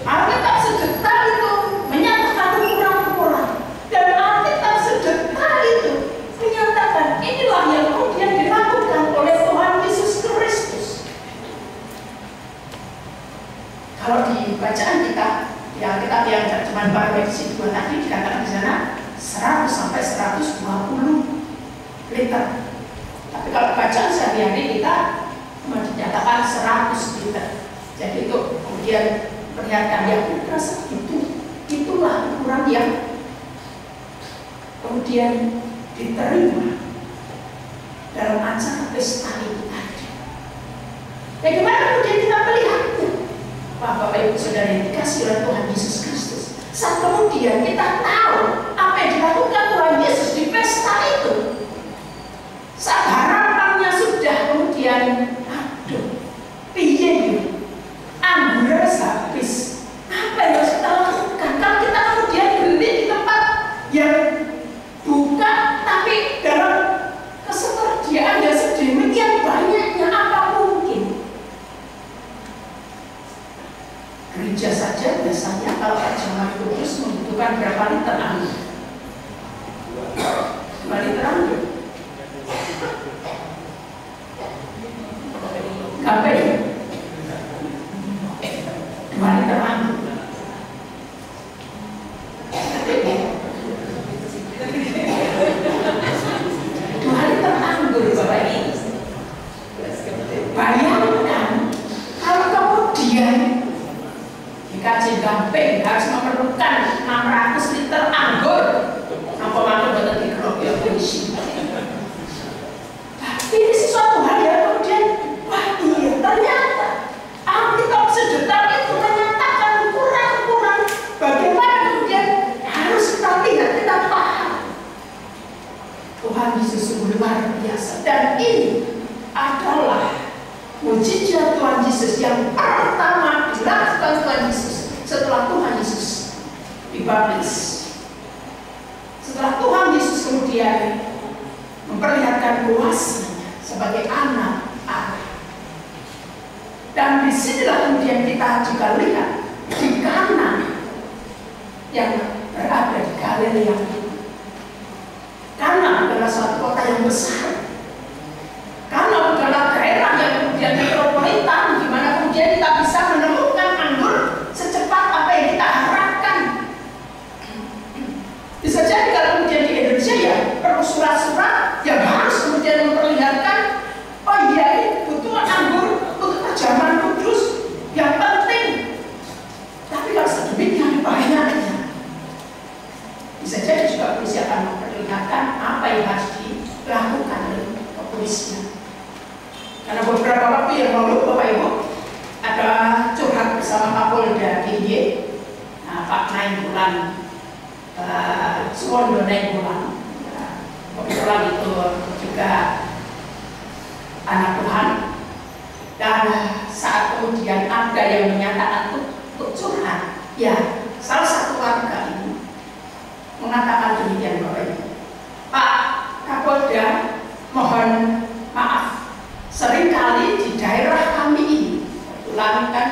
Alkitab sedetil itu menyatakan ukuran-ukuran, dan Alkitab sedetil itu menyatakan inilah yang kemudian dilakukan oleh Tuhan Yesus Kristus. Kalau di bacaan kita, ya Alkitab yang terjemahan Baru edisi 2 tadi dikatakan di sana 100 sampai 120 liter. Tapi kalau bacaan sehari-hari kita dinyatakan 100 liter. Jadi itu kemudian perlihatkan yang terasa itulah ukuran yang kemudian diterima dalam acara pesta itu tadi. Bagaimana kemudian kita melihatnya? Bapak Ibu Saudara yang dikasih oleh Tuhan Yesus Kristus, saat kemudian kita tahu apa yang dilakukan Tuhan Yesus di pesta itu, saat harapannya sudah kemudian piye anggur habis, apa yang harus kita lakukan? Kalau kita kemudian beli di tempat yang buka tapi dalam ketersediaan yang sedemikian banyaknya, apa mungkin? Gereja saja biasanya kalau terjemahan kudus membutuhkan berapa liter anggur? 2 liter anggur. Sampai 2 liter anggur. 2 liter anggur Bapak Ibu. Bayangkan kalau kemudian dikaji gamping harus memerlukan 600 liter anggur. Apa malu betul di kerok ya polisi. Ini sesuatu hal yang kemudian wah iya, ternyata Alkitab sedetil itu menyatakan ukuran-ukuran bagaimana kemudian harus kita lihat, kita kuasanya sebagai anak Allah. Dan disinilah kemudian kita juga lihat di Kana yang berada di Galilea. Kana adalah suatu kota yang besar. Kana adalah daerah yang kemudian metropolitan, di mana kemudian kita bisa menemukan anggur secepat apa yang kita harapkan. Bisa jadi kalau kemudian di Indonesia ya perlu surat-surat yang harus kemudian memperlihatkan, oh iya ini butuh anggur untuk terjemahan kudus yang penting. Tapi kalau sedemikian banyaknya, bisa jadi juga polisi akan memperlihatkan apa yang harus dilakukan oleh kepolisian. Karena beberapa waktu yang lalu Bapak Ibu ada curhat bersama Kapolda DIY, Pak Nainggolan, Suwondo Nainggolan. Kebetulan itu juga anak Tuhan. Dan saat kemudian ada yang menyatakan untuk curhat, ya salah satu warga ini mengatakan demikian, Bapak Ibu. Pak Kapolda, mohon maaf, seringkali di daerah kami ini, kebetulan kan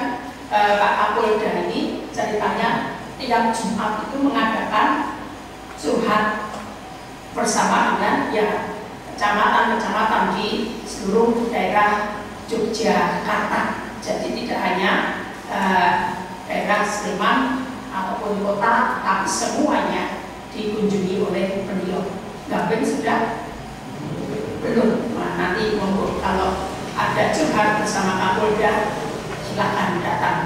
Pak Kapolda ini ceritanya tiap Jumat itu mengadakan curhat bersama dengan ya kecamatan-kecamatan di seluruh daerah Yogyakarta. Jadi tidak hanya daerah Sleman ataupun kota, tapi semuanya dikunjungi oleh beliau. Gabeng sudah? Belum. Nah, nanti monggo kalau ada curhat bersama Kapolda silakan datang.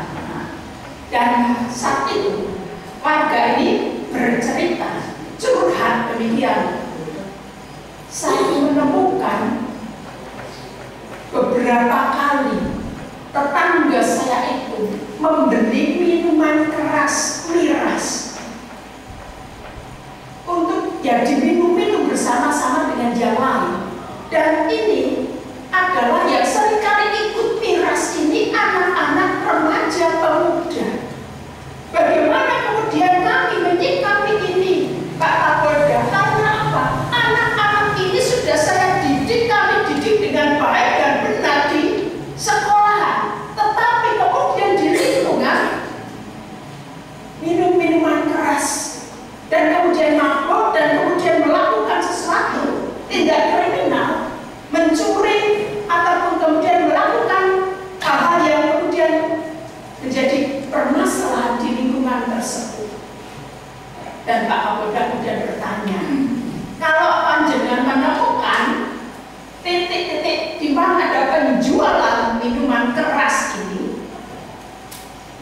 Dan saat itu warga ini bercerita curhat demikian. Saya menemukan beberapa kali tetangga saya itu membeli minuman keras, miras, untuk ya diminum-minum bersama-sama dengan yang lain. Dan ini adalah yang seringkali ikut miras ini anak-anak remaja pemuda. Bagaimana kemudian kami menyikapi ini, Pak Kapolda? Karena apa? Anak-anak ini sudah saya didik, kami didik dengan baik dan benar di sekolahan, tetapi kemudian di lingkungan minum minuman keras dan kemudian mabuk dan kemudian melakukan sesuatu tindak kriminal, mencuri ataupun kemudian melakukan hal-hal yang kemudian menjadi permasalahan di lingkungan tersebut. Dan Pak Kapolda kemudian bertanya, kalau panjenengan menemukan titik-titik di mana ada penjualan minuman keras ini,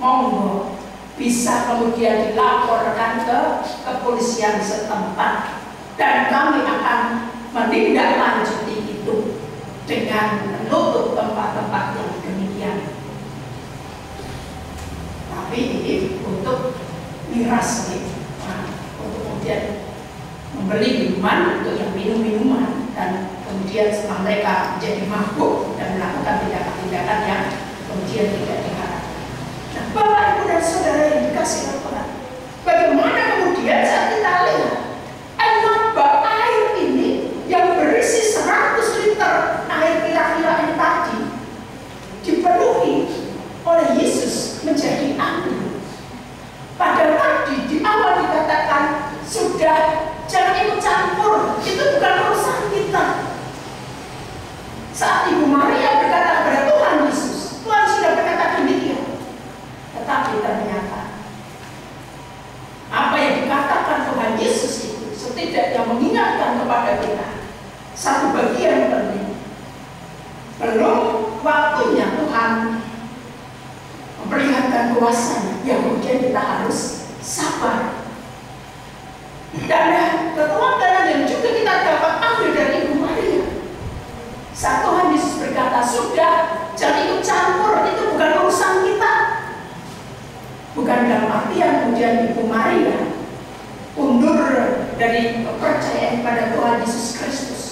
monggo bisa kemudian dilaporkan ke kepolisian setempat dan kami akan menindaklanjuti itu dengan menutup tempat-tempat yang demikian. Tapi ini untuk miras ini, untuk kemudian membeli minuman untuk yang minum-minuman dan kemudian setelah mereka menjadi mabuk dan melakukan tindakan-tindakan yang kemudian tidak diharapkan. Nah, Bapak, Ibu dan Saudara yang dikasih oleh Tuhan, bagaimana kemudian saat kita lihat enak bak air ini yang berisi 100 liter air kira-kira ini tadi dipenuhi oleh Yesus menjadi anggur. Pada tadi di awal dikatakan sudah jangan ikut campur, itu bukan urusan kita. Saat Ibu Maria berkata kepada Tuhan Yesus, Tuhan sudah berkata demikian. Tetapi ternyata apa yang dikatakan Tuhan Yesus itu setidaknya mengingatkan kepada kita satu bagian penting. Belum waktunya Tuhan memperlihatkan kuasanya, yang kemudian kita harus sabar. Dan ketelatenan yang juga kita dapat ambil dari Ibu Maria. Saat Tuhan Yesus berkata, sudah jangan ikut campur, itu bukan urusan kita. Bukan dalam artian kemudian Ibu Maria undur dari kepercayaan pada Tuhan Yesus Kristus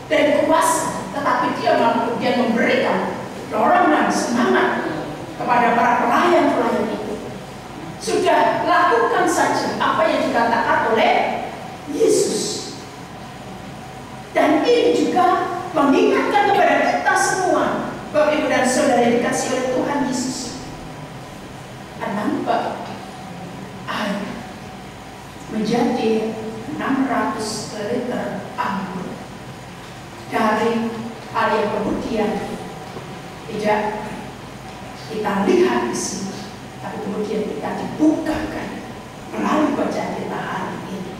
dan kuasa, tetapi dia kemudian memberikan dorongan semangat kepada para pelayan-pelayan itu. Sudah lakukan saja apa yang dikatakan oleh Yesus. Dan ini juga mengingatkan kepada kita semua, Bapak Ibu dan Saudara yang dikasih oleh Tuhan Yesus, nampak air menjadi 600 liter anggur dari hal yang kemudian tidak kita lihat di sini, tapi kemudian kita dibukakan melalui bacaan kita hari ini.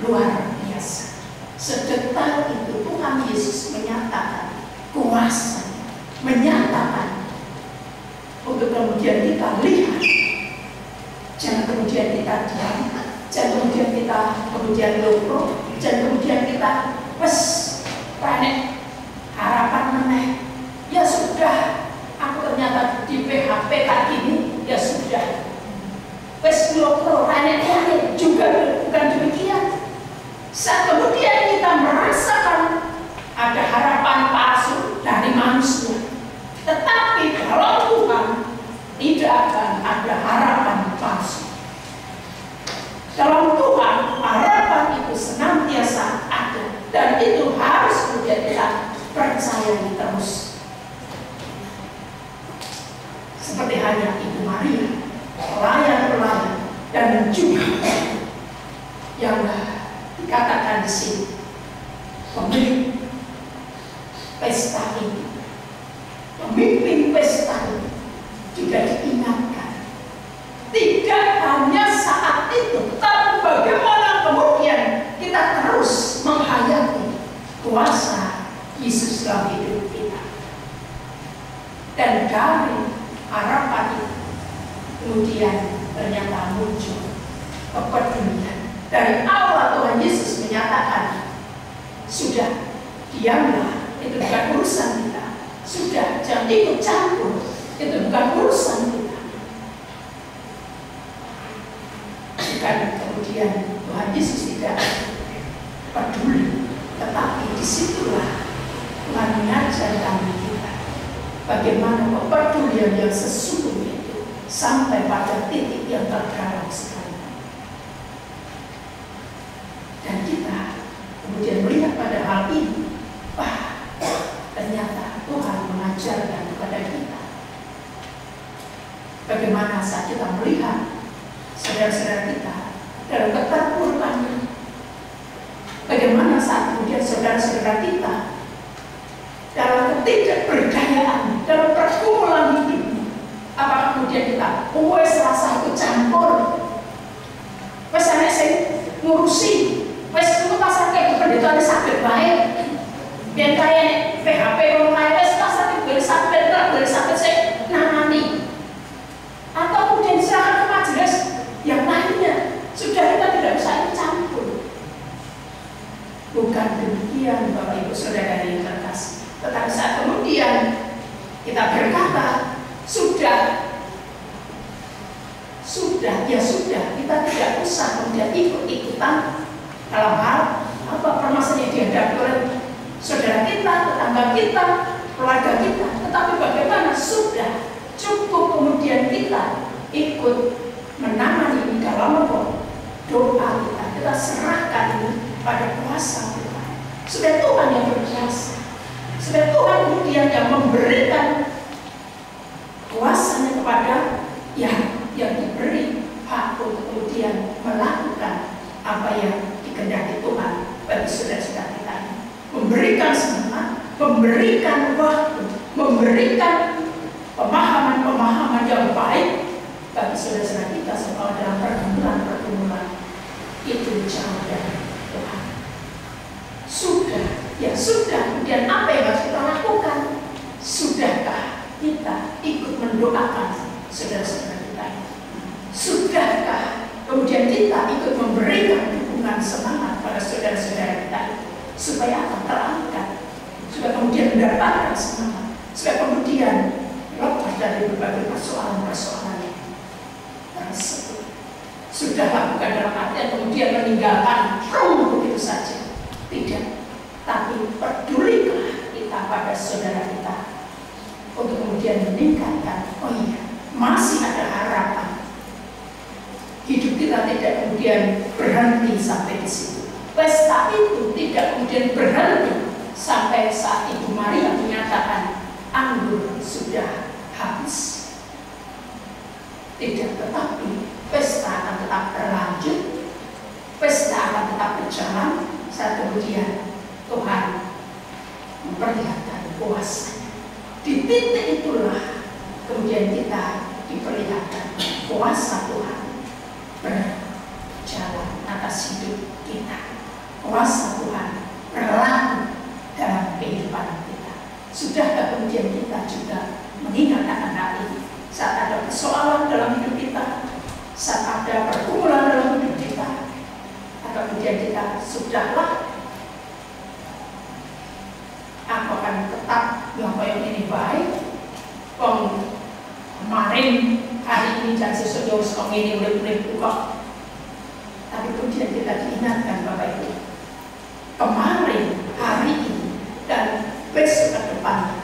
Luar biasa, sedetail itu Tuhan Yesus menyatakan kuasanya, menyatakan untuk kemudian kita lihat. Jangan kemudian kita diam, jangan kemudian kita lupa, jangan kemudian kita panik, harapan meneh. Ya sudah, aku ternyata di PHP kayak gini, ya sudah. Lupa, panik juga bukan demikian. Saat kemudian kita merasakan ada harapan palsu dari manusia, tetapi kalau Tuhan tidak akan ada harapan palsu. Dalam Tuhan, harapan itu senantiasa ada, dan itu harus kemudian kita percayai terus. Seperti hanya Ibu Maria, pelayan-pelayan, dan juga yang dikatakan di sini, pemilik pesta ini, pemimpin pesta ini, juga diingatkan tidak hanya saat itu, tapi bagaimana kemudian kita terus menghayati kuasa Yesus dalam hidup kita. Dan dari harapan itu kemudian ternyata muncul kepedulian. Dari awal Tuhan Yesus menyatakan, sudah, diamlah, itu bukan urusan kita. Sudah, jangan ikut campur, itu bukan urusan kita. Bukan kemudian Tuhan Yesus tidak peduli, tetapi disitulah Tuhan mengajarkan kita bagaimana kepedulian yang sesungguhnya itu sampai pada titik yang terdalam sekali. Dan kita kemudian melihat pada hal ini, ternyata Tuhan mengajarkan kepada kita bagaimana saat kita melihat saudara-saudara kita dalam keterpurukannya, bagaimana saat kemudian saudara-saudara kita dalam ketidakberdayaan, dalam pergumulan hidupnya, apakah kemudian kita rasa ikut campur, saya ngurusi, itu pasar kayak pendeta sakit baik, biar kayak PHP orang lain, pasar itu boleh sakit saya nangani, atau kemudian serahkan ke majelis yang lainnya, sudah kita tidak bisa ikut campur. Bukan demikian Bapak Ibu Saudara yang terkasih, tetapi saat kemudian kita berkata sudah, kita tidak usah kemudian ikut-ikutan dalam hal apa permasalahan yang dihadapi oleh saudara kita, tetangga kita, keluarga kita, tetapi bagaimana sudah cukup kemudian kita ikut menangani ini dalam doa kita serahkan ini pada kuasa Tuhan. Sudah Tuhan yang berkuasa, sudah Tuhan kemudian yang memberikan kuasanya kepada yang diberi hak untuk kemudian melakukan apa yang dikehendaki Tuhan bagi saudara-saudara kita ini. Memberikan semangat, memberikan waktu, memberikan pemahaman-pemahaman yang baik bagi saudara-saudara kita soal dalam pergumulan itu jauh dari Tuhan. Sudah, kemudian apa yang harus kita lakukan? Sudahkah kita ikut mendoakan saudara-saudara kita? Sudahkah kemudian kita ikut memberikan dukungan semangat pada saudara-saudara kita supaya akan terangkat, supaya kemudian mendapatkan semangat, supaya kemudian lepas dari berbagai persoalan-persoalan tersebut. Sudahlah, bukan dalam artian kemudian meninggalkan begitu saja, tidak. Tapi pedulilah kita pada saudara kita untuk kemudian meningkatkan, masih ada harapan. Hidup kita tidak kemudian berhenti sampai di situ. Pesta itu tidak kemudian berhenti sampai saat Ibu Maria menyatakan anggur sudah habis. Tidak, tetapi pesta akan tetap berlanjut, pesta akan tetap berjalan. Saat kemudian Tuhan memperlihatkan kuasa. Di titik itulah kemudian kita diperlihatkan kuasa Tuhan berjalan atas hidup kita. Kuasa Tuhan berlaku dalam kehidupan kita. Sudahkah kemudian kita juga mengingat akan hal ini? Saat ada persoalan dalam hidup kita, saat ada pergumulan dalam hidup kita, atau kemudian kita sudahlah, aku akan tetap yang ini baik. Kemarin hari ini dan sesuatu yang ini boleh buka. Tapi kemudian kita diingatkan Bapak Ibu, kemarin, hari ini, dan besok ke depan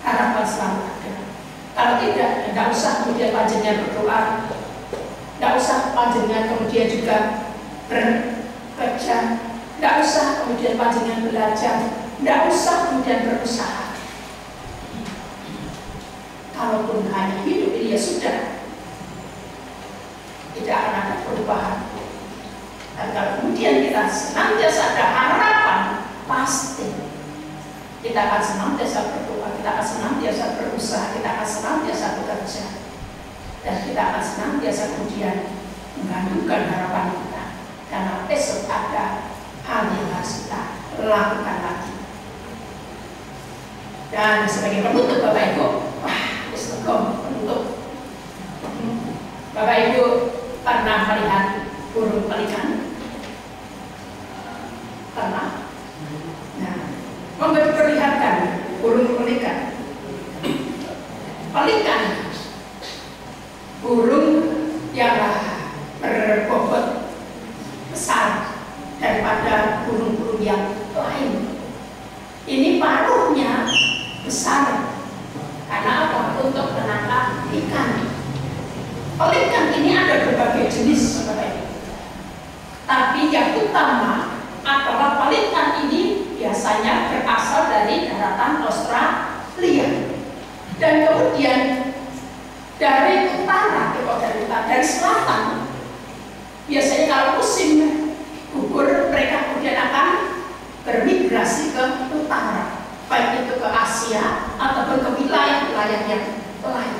harapan selalu ada. Kalau tidak usah kemudian panjenengan berdoa, tidak usah panjenengan kemudian juga bekerja, tidak usah kemudian panjenengan belajar, tidak usah kemudian berusaha. Kalaupun hanya hidup ini ya sudah, tidak akan ada perubahan. Dan kalau kemudian kita senantiasa ada harapan, pasti kita akan senantiasa berdoa, kita akan senantiasa berusaha, kita akan senantiasa bekerja, dan kita akan senantiasa kemudian menggantungkan harapan kita, karena besok ada hal yang harus kita lakukan lagi. Dan sebagai penutup Bapak Ibu, penutup, Bapak Ibu pernah melihat burung pelikan? Pernah? Nah, memperlihatkan burung pelikan. Pelikan, burung yang berbobot besar daripada burung-burung yang lain. Ini paruhnya besar. Karena apa? Untuk menangkap ikan. Pelikan ini ada berbagai jenis, tapi yang utama adalah pelikan ini biasanya berasal dari daratan Australia, dan kemudian dari utara, dari selatan. Biasanya kalau musim gugur, mereka kemudian akan bermigrasi ke utara, baik itu ke Asia ataupun ke wilayah-wilayah yang lain.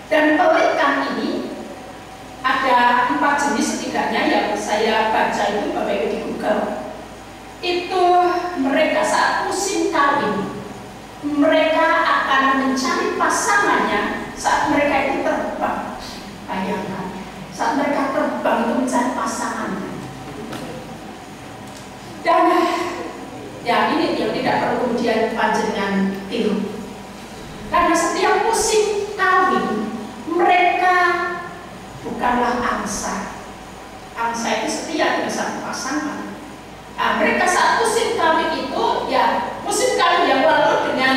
Dan pelikan ini ada 4 jenis setidaknya yang saya baca itu Bapak Ibu di Google. Itu mereka saat musim kawin, mereka akan mencari pasangannya saat mereka itu terbang. Bayangkan, saat mereka terbang itu mencari pasangannya. Dan ya ini yang tidak perlu kemudian panjenengan tiru. Karena setiap musim kawin mereka bukanlah angsa. Angsa itu setia dengan satu pasangan. Nah, mereka saat musim kawin itu ya musim kawin yang lalu dengan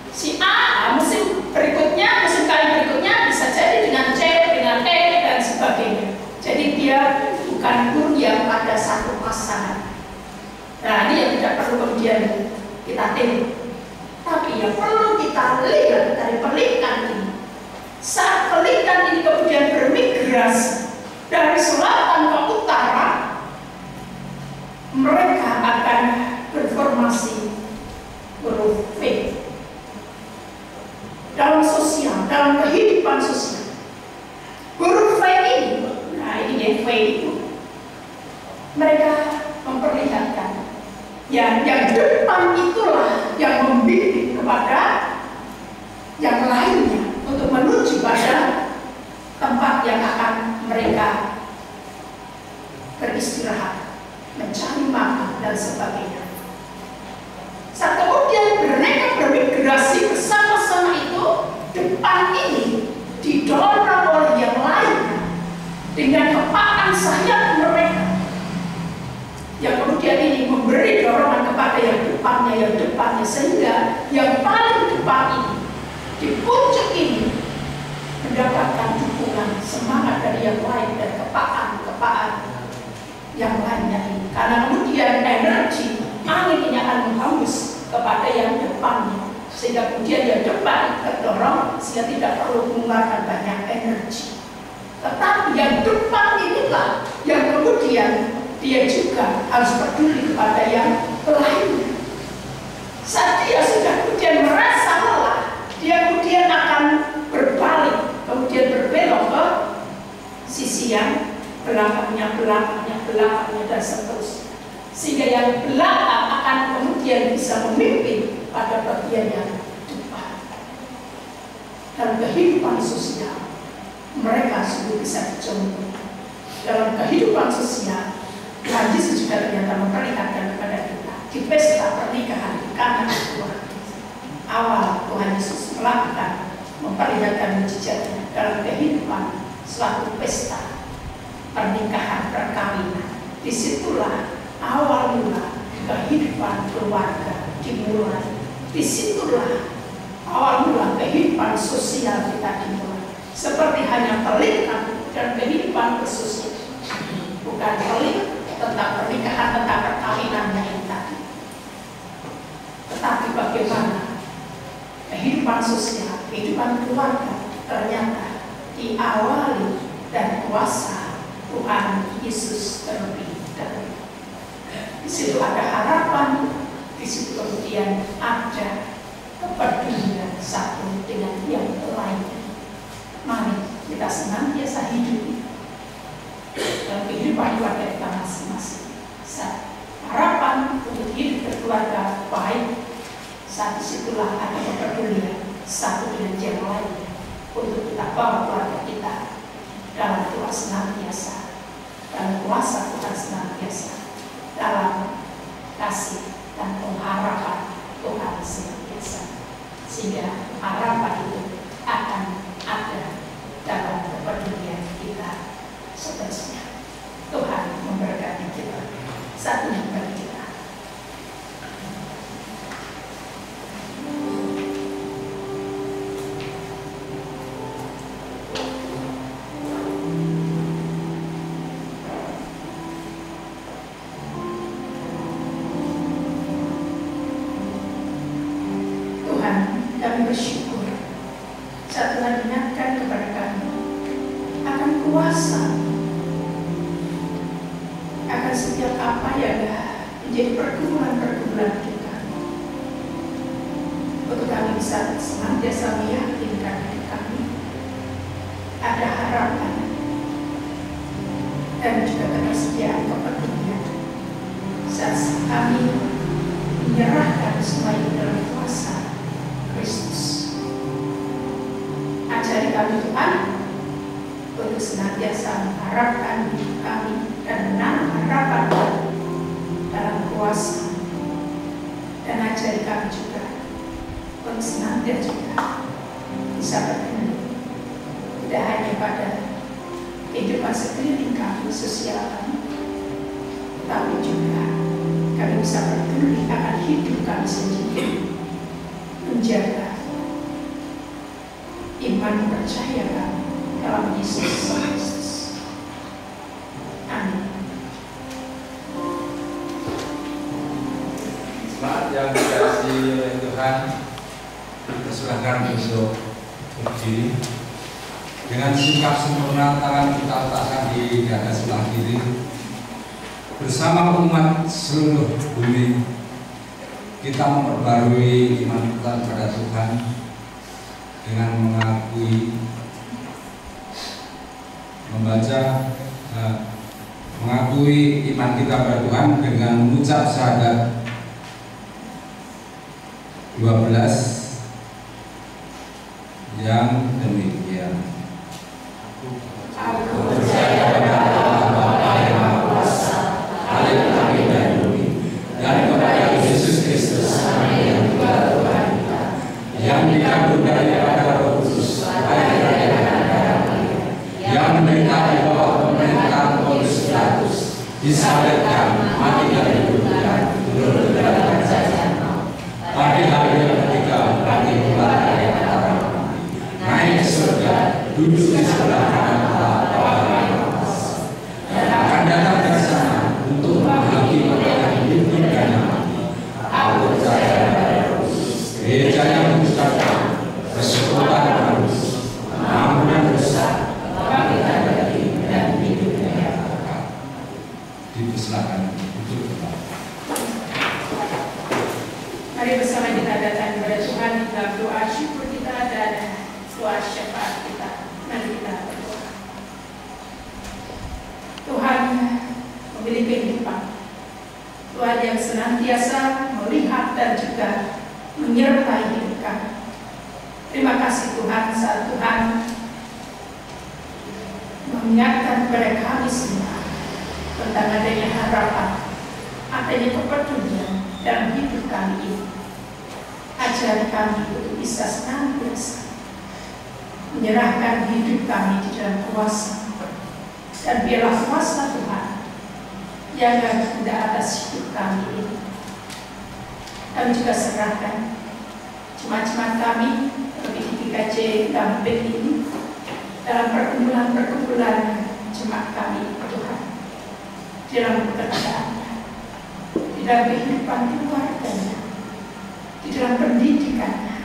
si A, musim berikutnya, musim kawin berikutnya bisa jadi dengan C, dengan E dan sebagainya. Jadi dia bukan burung yang pada satu pasangan. Nah, ini yang tidak perlu kemudian kita tiru. Tapi yang perlu kita lihat dari pelikan ini, saat pelikan ini kemudian bermigrasi dari selatan ke utara, mereka akan berformasi huruf V dalam sosial, dalam kehidupan sosial. Huruf V ini, nah ini V itu, mereka memperlihatkan yang depan itulah yang membimbing kepada yang lainnya untuk menuju pada tempat yang akan mereka beristirahat, mencari makan dan sebagainya. Saat kemudian mereka bermigrasi bersama-sama itu, depan ini didorong oleh yang lainnya dengan kepaan sayap mereka, yang kemudian ini memberi dorongan kepada yang depannya, sehingga yang paling depan ini, di puncak ini, mendapatkan dukungan semangat dari yang lain dan kepaan yang lainnya ini. Karena kemudian energi angin kepada yang depannya, sehingga kemudian yang depan terdorong sehingga tidak perlu mengeluarkan banyak energi. Tetapi yang depan inilah yang kemudian dia juga harus peduli kepada yang lain. Saat dia sudah kemudian merasa lelah, dia kemudian akan berbalik, kemudian berbelok ke sisi yang belakangnya, dan seterusnya. Sehingga yang belakang akan kemudian bisa memimpin pada bagian yang depan. Dalam kehidupan sosial, mereka sudah bisa dicontoh. Dalam kehidupan sosial, Tuhan Yesus juga ternyata memperlihatkan kepada kita di pesta pernikahan di Kana keluarga. Awal Tuhan Yesus melakukan memperlihatkan mujizatnya dalam kehidupan suatu pesta pernikahan perkawinan. Disitulah awal mula kehidupan keluarga dimulai. Disitulah awal mula kehidupan sosial kita dimulai. Seperti hanya pelik dan kehidupan bersosial, bukan pelik tentang pernikahan, tentang perkawinan yang tadi. Tetapi bagaimana kehidupan sosial, kehidupan keluarga ternyata diawali dan kuasa Tuhan Yesus terlebih dahulu. Di situ ada harapan, di situ kemudian ada kepedulian satu dengan yang lainnya. Mari kita senantiasa hidup dalam kehidupan keluarga kita masing-masing. Harapan untuk hidup berkeluarga baik, saat disitulah ada kepedulian satu dengan yang lainnya untuk kita bawa keluarga kita dalam Tuhan senantiasa, dalam kuasa Tuhan senantiasa, dalam kasih dan pengharapan Tuhan senantiasa, sehingga harapan itu akan ada dalam kepedulian kita seterusnya. Tuhan memberkati kita. Satu bagi kita. Tuhan, kami bersyukur saat Tuhan ingatkan kepada kami akan kuasa, akan setiap apa yang menjadi pergumulan-pergumulan kita, untuk kami bisa senantiasa meyakinkan diri kami ada harapan dan juga ketersediaan kepedulian saat kami menyerahkan semua itu dalam kuasa Kristus. Ajari kami Tuhan untuk senantiasa mengharapkan kami dan menanam harapan dalam kuasa, dan ajari kami juga untuk senantiasa juga bisa berkenan tidak hanya pada kehidupan sekeliling kami, sosial kami, tapi juga kami bisa peduli akan hidup kami sendiri, menjaga iman percaya kami dalam Yesus Kristus. Amin. Jemaat yang dikasihi oleh Tuhan, dipersilahkan untuk berdiri. Dengan sikap sempurna, tangan kita letakkan di dada sebelah kiri. Bersama umat seluruh bumi, kita memperbarui iman kita kepada Tuhan dengan mengakui iman kita pada Tuhan dengan mengucap syahadat 12 yang demikian. Aku percaya pada Bapa yang Maha Kuasa, Khalik langit dan bumi, dan kepada Yesus Kristus, yang juga Tuhan kita, yang dikandung daripada Roh Kudus, lahir dari darah Maria, yang menderita di bawah pemerintahan Pontius Pilatus, disabetkan, mati dan dikuburkan, turun ke dalam kerajaan maut. Pada hari yang ketiga, bangkit kembali dari antara mati, naik ke surga, duduk di sebelah kanan Allah Bapa yang Maha Kuasa, dan akan datang dari sana untuk menghakimi orang yang hidup dan yang mati. Aku percaya Tuhan yang senantiasa melihat dan juga menyertai hidup kami. Terima kasih Tuhan saat Tuhan mengingatkan kepada kami semua tentang adanya harapan, adanya kepedulian dalam hidup kami ini. Ajari kami untuk bisa senantiasa menyerahkan hidup kami di dalam kuasa, dan biarlah kuasa Tuhan yang ada atas hidup kami ini. Kami juga serahkan jemaat-jemaat kami seperti di GKJ Gamping ini dalam perkumpulan-perkumpulan jemaat kami Tuhan, dalam pekerjaannya, di dalam kehidupan keluarganya, di dalam pendidikannya,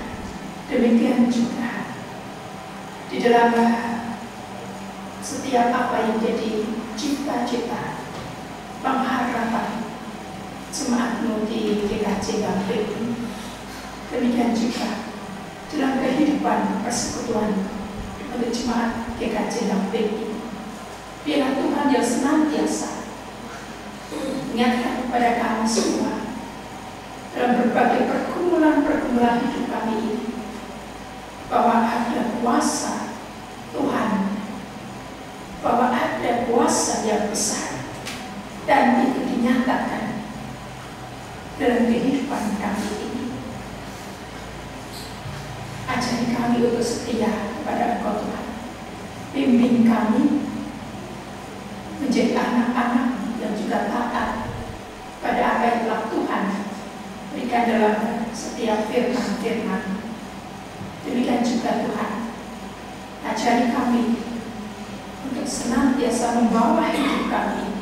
demikian juga di dalam setiap apa yang jadi cita-cita pengharapan jemaatmu di GKJ Gamping ini. Demikian juga dalam kehidupan persekutuan untuk jemaat GKJ Gamping ini. Biarlah Tuhan yang senantiasa mengingatkan kepada kami semua dalam berbagai pergumulan hidup kami ini, bahwa ada kuasa Tuhan, bahwa ada kuasa yang besar, dan itu dinyatakan dalam kehidupan kami ini. Ajari kami untuk setia kepada Engkau Tuhan. Bimbing kami menjadi anak-anak yang juga taat pada apa yang telah Tuhan berikan dalam setiap firman-firman. Demikian juga Tuhan, ajari kami untuk senantiasa membawa hidup kami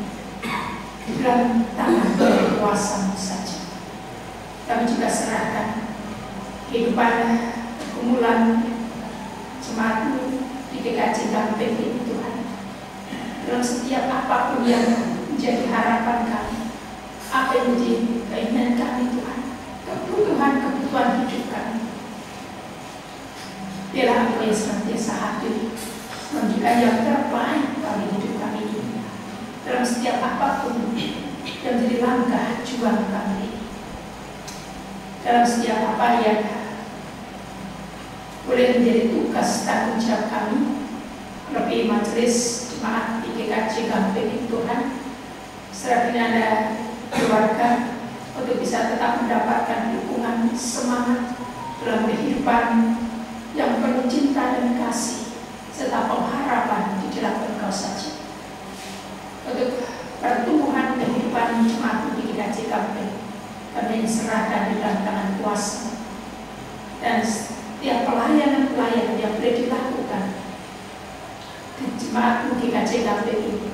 di dalam tangan dari kuasa-Mu saja. Kami juga serahkan kehidupan pergumulan jemaat-Mu di GKJ Gamping ini Tuhan, dalam setiap apapun yang menjadi harapan kami, apa yang menjadi keinginan kami Tuhan, kebutuhan hidup kami. Biarlah Engkau yang senantiasa hadir memberikan yang terbaik kami hidup kami ini, dalam setiap apapun yang menjadi langkah juang kami, dalam setiap apa yang boleh menjadi tugas tanggung jawab kami lebih majelis jemaat di GKJ Gamping ini Tuhan. Serta ada keluarga untuk bisa tetap mendapatkan dukungan semangat dalam kehidupan yang penuh cinta dan kasih serta pengharapan di dalam Engkau saja. Untuk pertumbuhan kehidupan jemaat di GKJ Gamping, kami serahkan di dalam tangan kuasa, dan setiap pelayanan-pelayanan yang boleh dilakukan di jemaat GKJ Gamping ini,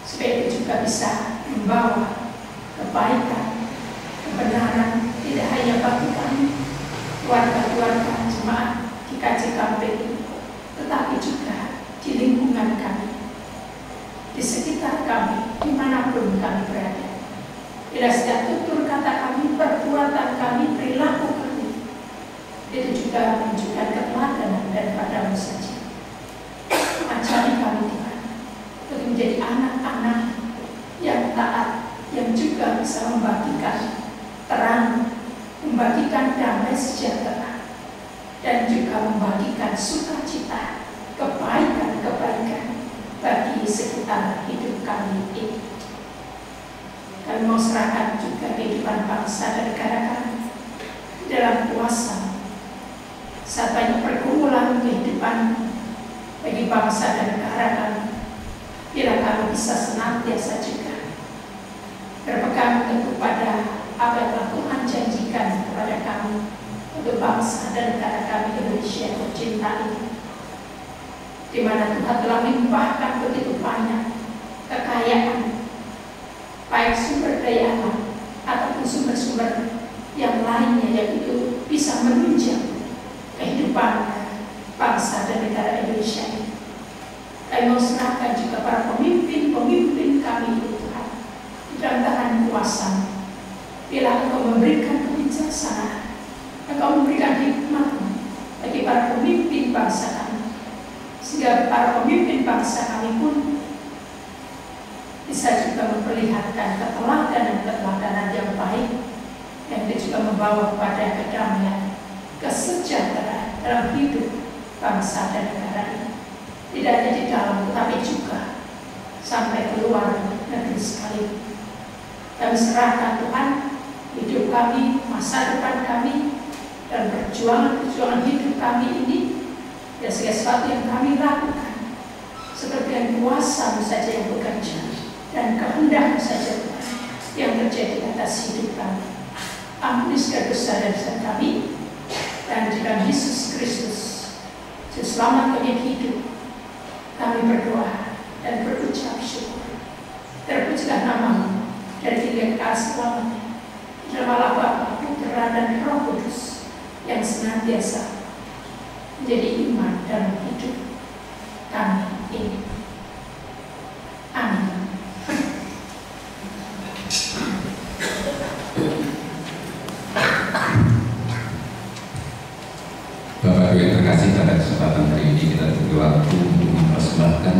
supaya itu juga bisa membawa kebaikan, kebenaran, tidak hanya bagi kami keluarga-keluarga jemaat GKJ Gamping ini, tetapi juga di lingkungan kami, di sekitar kami, dimanapun kami berada. Bila setiap tutur kata kami, perbuatan kami, perilaku kami, itu juga menunjukkan keteladanan daripada-Mu saja. Ajari kami Tuhan untuk menjadi anak-anak yang taat, yang juga bisa membagikan terang, membagikan damai sejahtera, dan juga membagikan sukacita, kebaikan-kebaikan bagi sekitar hidup kami ini. Kami mau serahkan juga kehidupan bangsa dan negara kami dalam kuasa. Saat banyak pergumulan kehidupan bagi bangsa dan negara kami, bila kami bisa senantiasa juga berpegang teguh pada apa yang telah Tuhan janjikan kepada kami untuk bangsa dan negara kami Indonesia yang tercinta ini, di mana Tuhan telah melimpahkan begitu banyak kekayaan, baik sumber daya alam ataupun sumber-sumber yang lainnya yang itu bisa menunjang kehidupan bangsa dan negara Indonesia ini. Kami mau serahkan juga para pemimpin kami itu Tuhan di dalam tangan kuasa. Bila Engkau memberikan kebijaksanaan, Engkau memberikan hikmat bagi para pemimpin bangsa kami, sehingga para pemimpin bangsa kami pun bisa juga memperlihatkan keteladanan yang baik, yang juga membawa kepada kedamaian, kesejahteraan dalam hidup bangsa dan negara ini. Tidak hanya di dalam, tetapi juga sampai keluar negeri sekali. Kami serahkan Tuhan hidup kami, masa depan kami, dan perjuangan hidup kami ini, dan segala sesuatu yang kami lakukan, seperti yang kuasa saja yang bekerja, dan kehendak saja yang terjadi atas hidup kami. Ampuni segala dosa dan dosa kami, dan di dalam Yesus Kristus, Juru Selamat kami hidup, kami berdoa dan berucap syukur. Terpujilah nama-Mu dari hingga kekal selamanya. Dalam Allah Bapa, Putra dan Roh Kudus yang senantiasa menjadi iman dalam hidup kami ini. Amin. Bapak Ibu yang terkasih, pada kesempatan hari ini kita diberi waktu untuk mempersembahkan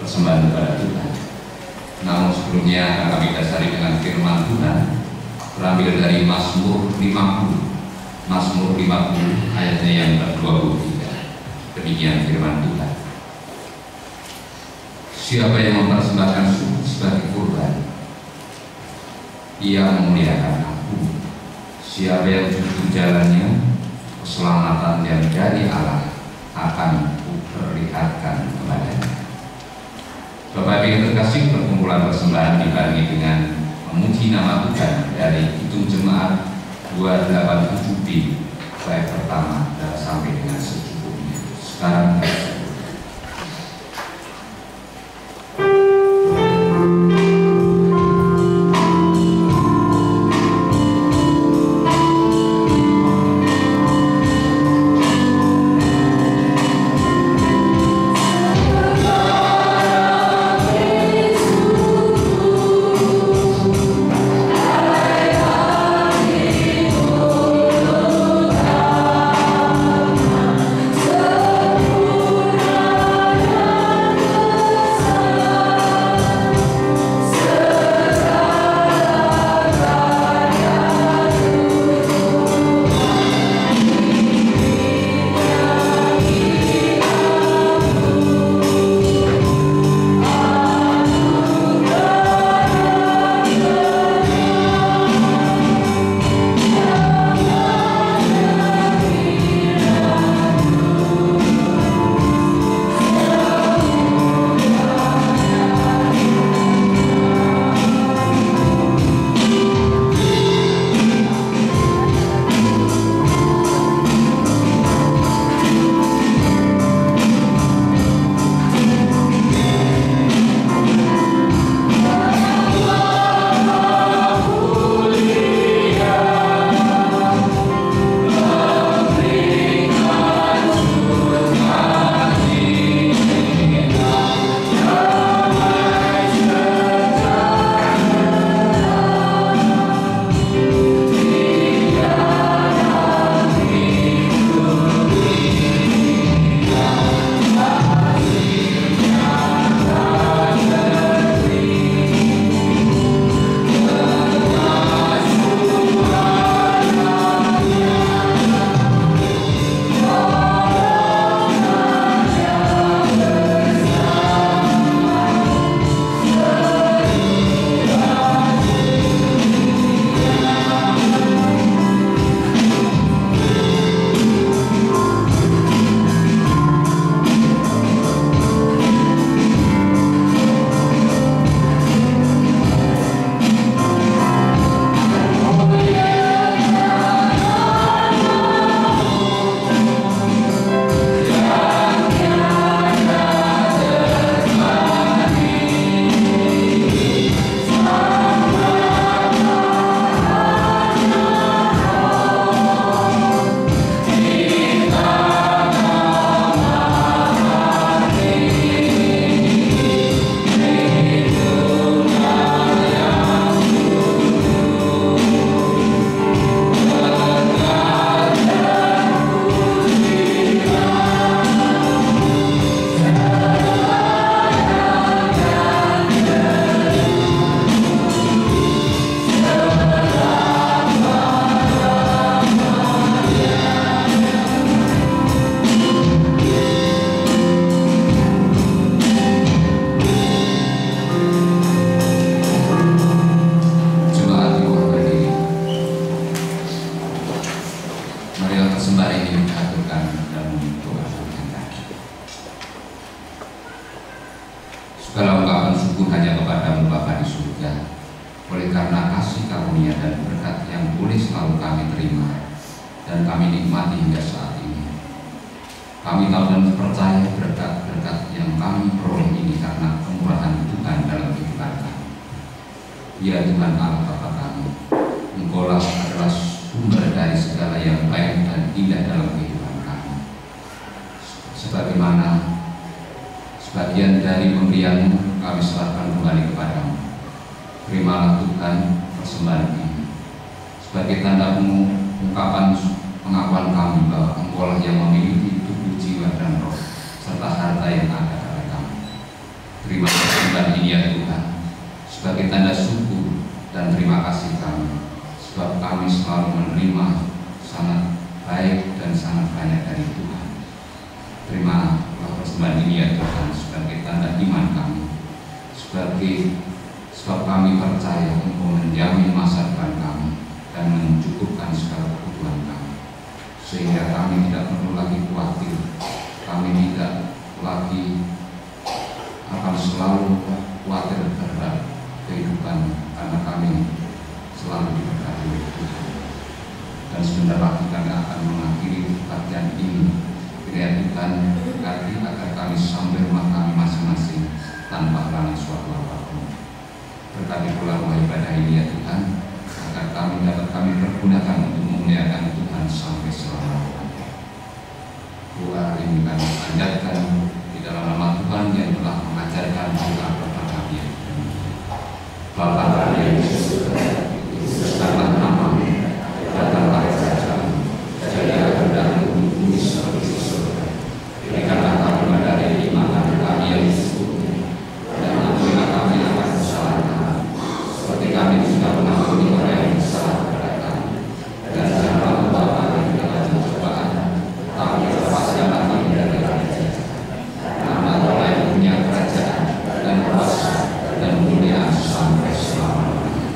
persembahan kepada Tuhan. Namun sebelumnya akan kami dasari dengan firman Tuhan terambil dari Mazmur 50 ayatnya yang ke-23. Demikian firman Tuhan. Siapa yang mempersembahkan sungguh sebagai kurban, ia memuliakan aku. Siapa yang jujur jalannya, keselamatan yang dari Allah akan kuperlihatkan kepadanya. Bapak Ibu yang terkasih, perkumpulan persembahan dibarengi dengan memuji nama Tuhan dari Hitung Jemaat 287B bait pertama dan sampai dengan secukupnya. Sekarang Oh Segala ungkapan syukur hanya kepadamu Bapa di surga. Oleh karena kasih karunia dan berkat yang boleh selalu kami terima dan kami nikmati hingga saat ini, kami tahu dan percaya berkat-berkat yang kami peroleh ini karena kemurahan Tuhan dalam kehidupan kami. Ya Tuhan Allah Bapa kami, Engkaulah adalah sumber dari segala yang baik dan indah dalam kehidupan kami. Sebagaimana sebagian dari pemberian-Mu kami serahkan kembali kepadamu. Terimalah Tuhan persembahan ini sebagai tanda ungkapan pengakuan kami bahwa Engkaulah yang memiliki tubuh, jiwa, dan roh serta harta yang ada pada kami. Terima persembahan ini ya Tuhan sebagai tanda syukur dan terima kasih kami, sebab kami selalu menerima sangat baik dan sangat banyak dari Tuhan. Terima persembahan ini ya Tuhan sebagai tanda iman kami, sebab kami percaya Engkau menjamin masa depan kami dan mencukupkan segala kebutuhan kami, sehingga kami tidak perlu lagi khawatir. Kami tidak lagi akan selalu khawatir terhadap kehidupan, karena kami selalu diberkati oleh Tuhan. Dan sebentar lagi kami akan mengakhiri bagian ini. Kiranya Tuhan berkati agar kami sampai rumah kami masing-masing tanpa halangan suatu apapun. Berkati pula rumah ibadah ini ya Tuhan, agar kami dapat kami pergunakan untuk memuliakan Tuhan sampai selama-lamanya. Doa ini kami panjatkan di dalam nama Tuhan yang telah mengajarkan doa kepada kami. Bapa yang di surga, dikuduskanlah namamu, datanglah kerajaan-Mu, jadilah kehendakmu di bumi seperti di surga. Berikanlah kami pada hari ini makan kami yang secukupnya, dan ampunilah kami akan kesalahan kami, seperti kami juga mengampuni orang yang bersalah kepada kami. Dan janganlah membawa kami ke dalam pencobaan, tapi lepaskan kami dari kejahatan. Karena Engkau yang punya kerajaan dan kuasa dan kemuliaan sampai selama-lamanya.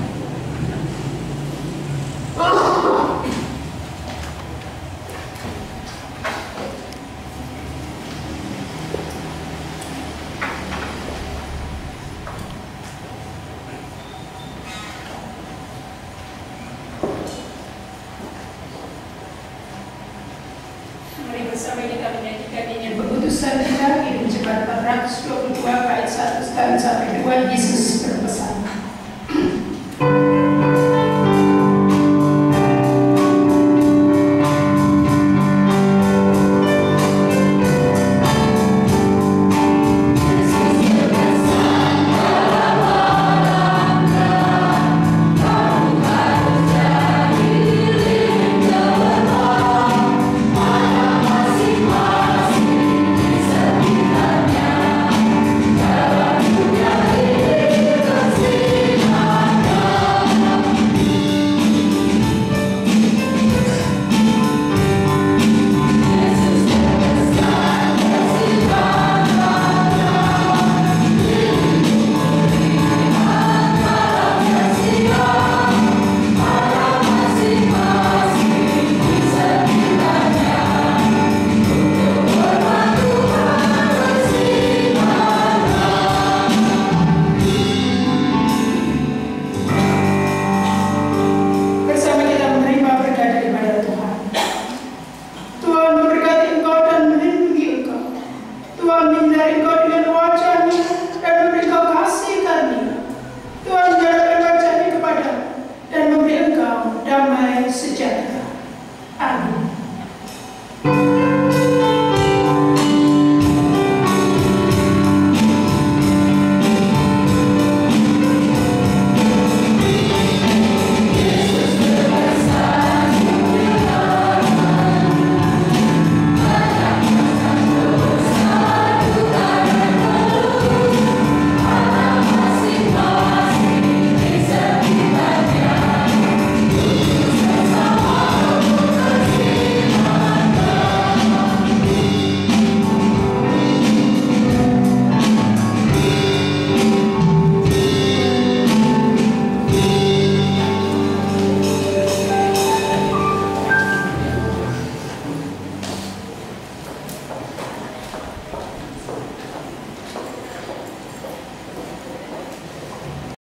Mari bersama kita menyanyikan nyanyian Pengutusan kita, Kirim Jemaat 422 bait 1 sampai 2, Yesus berpesan. Amin.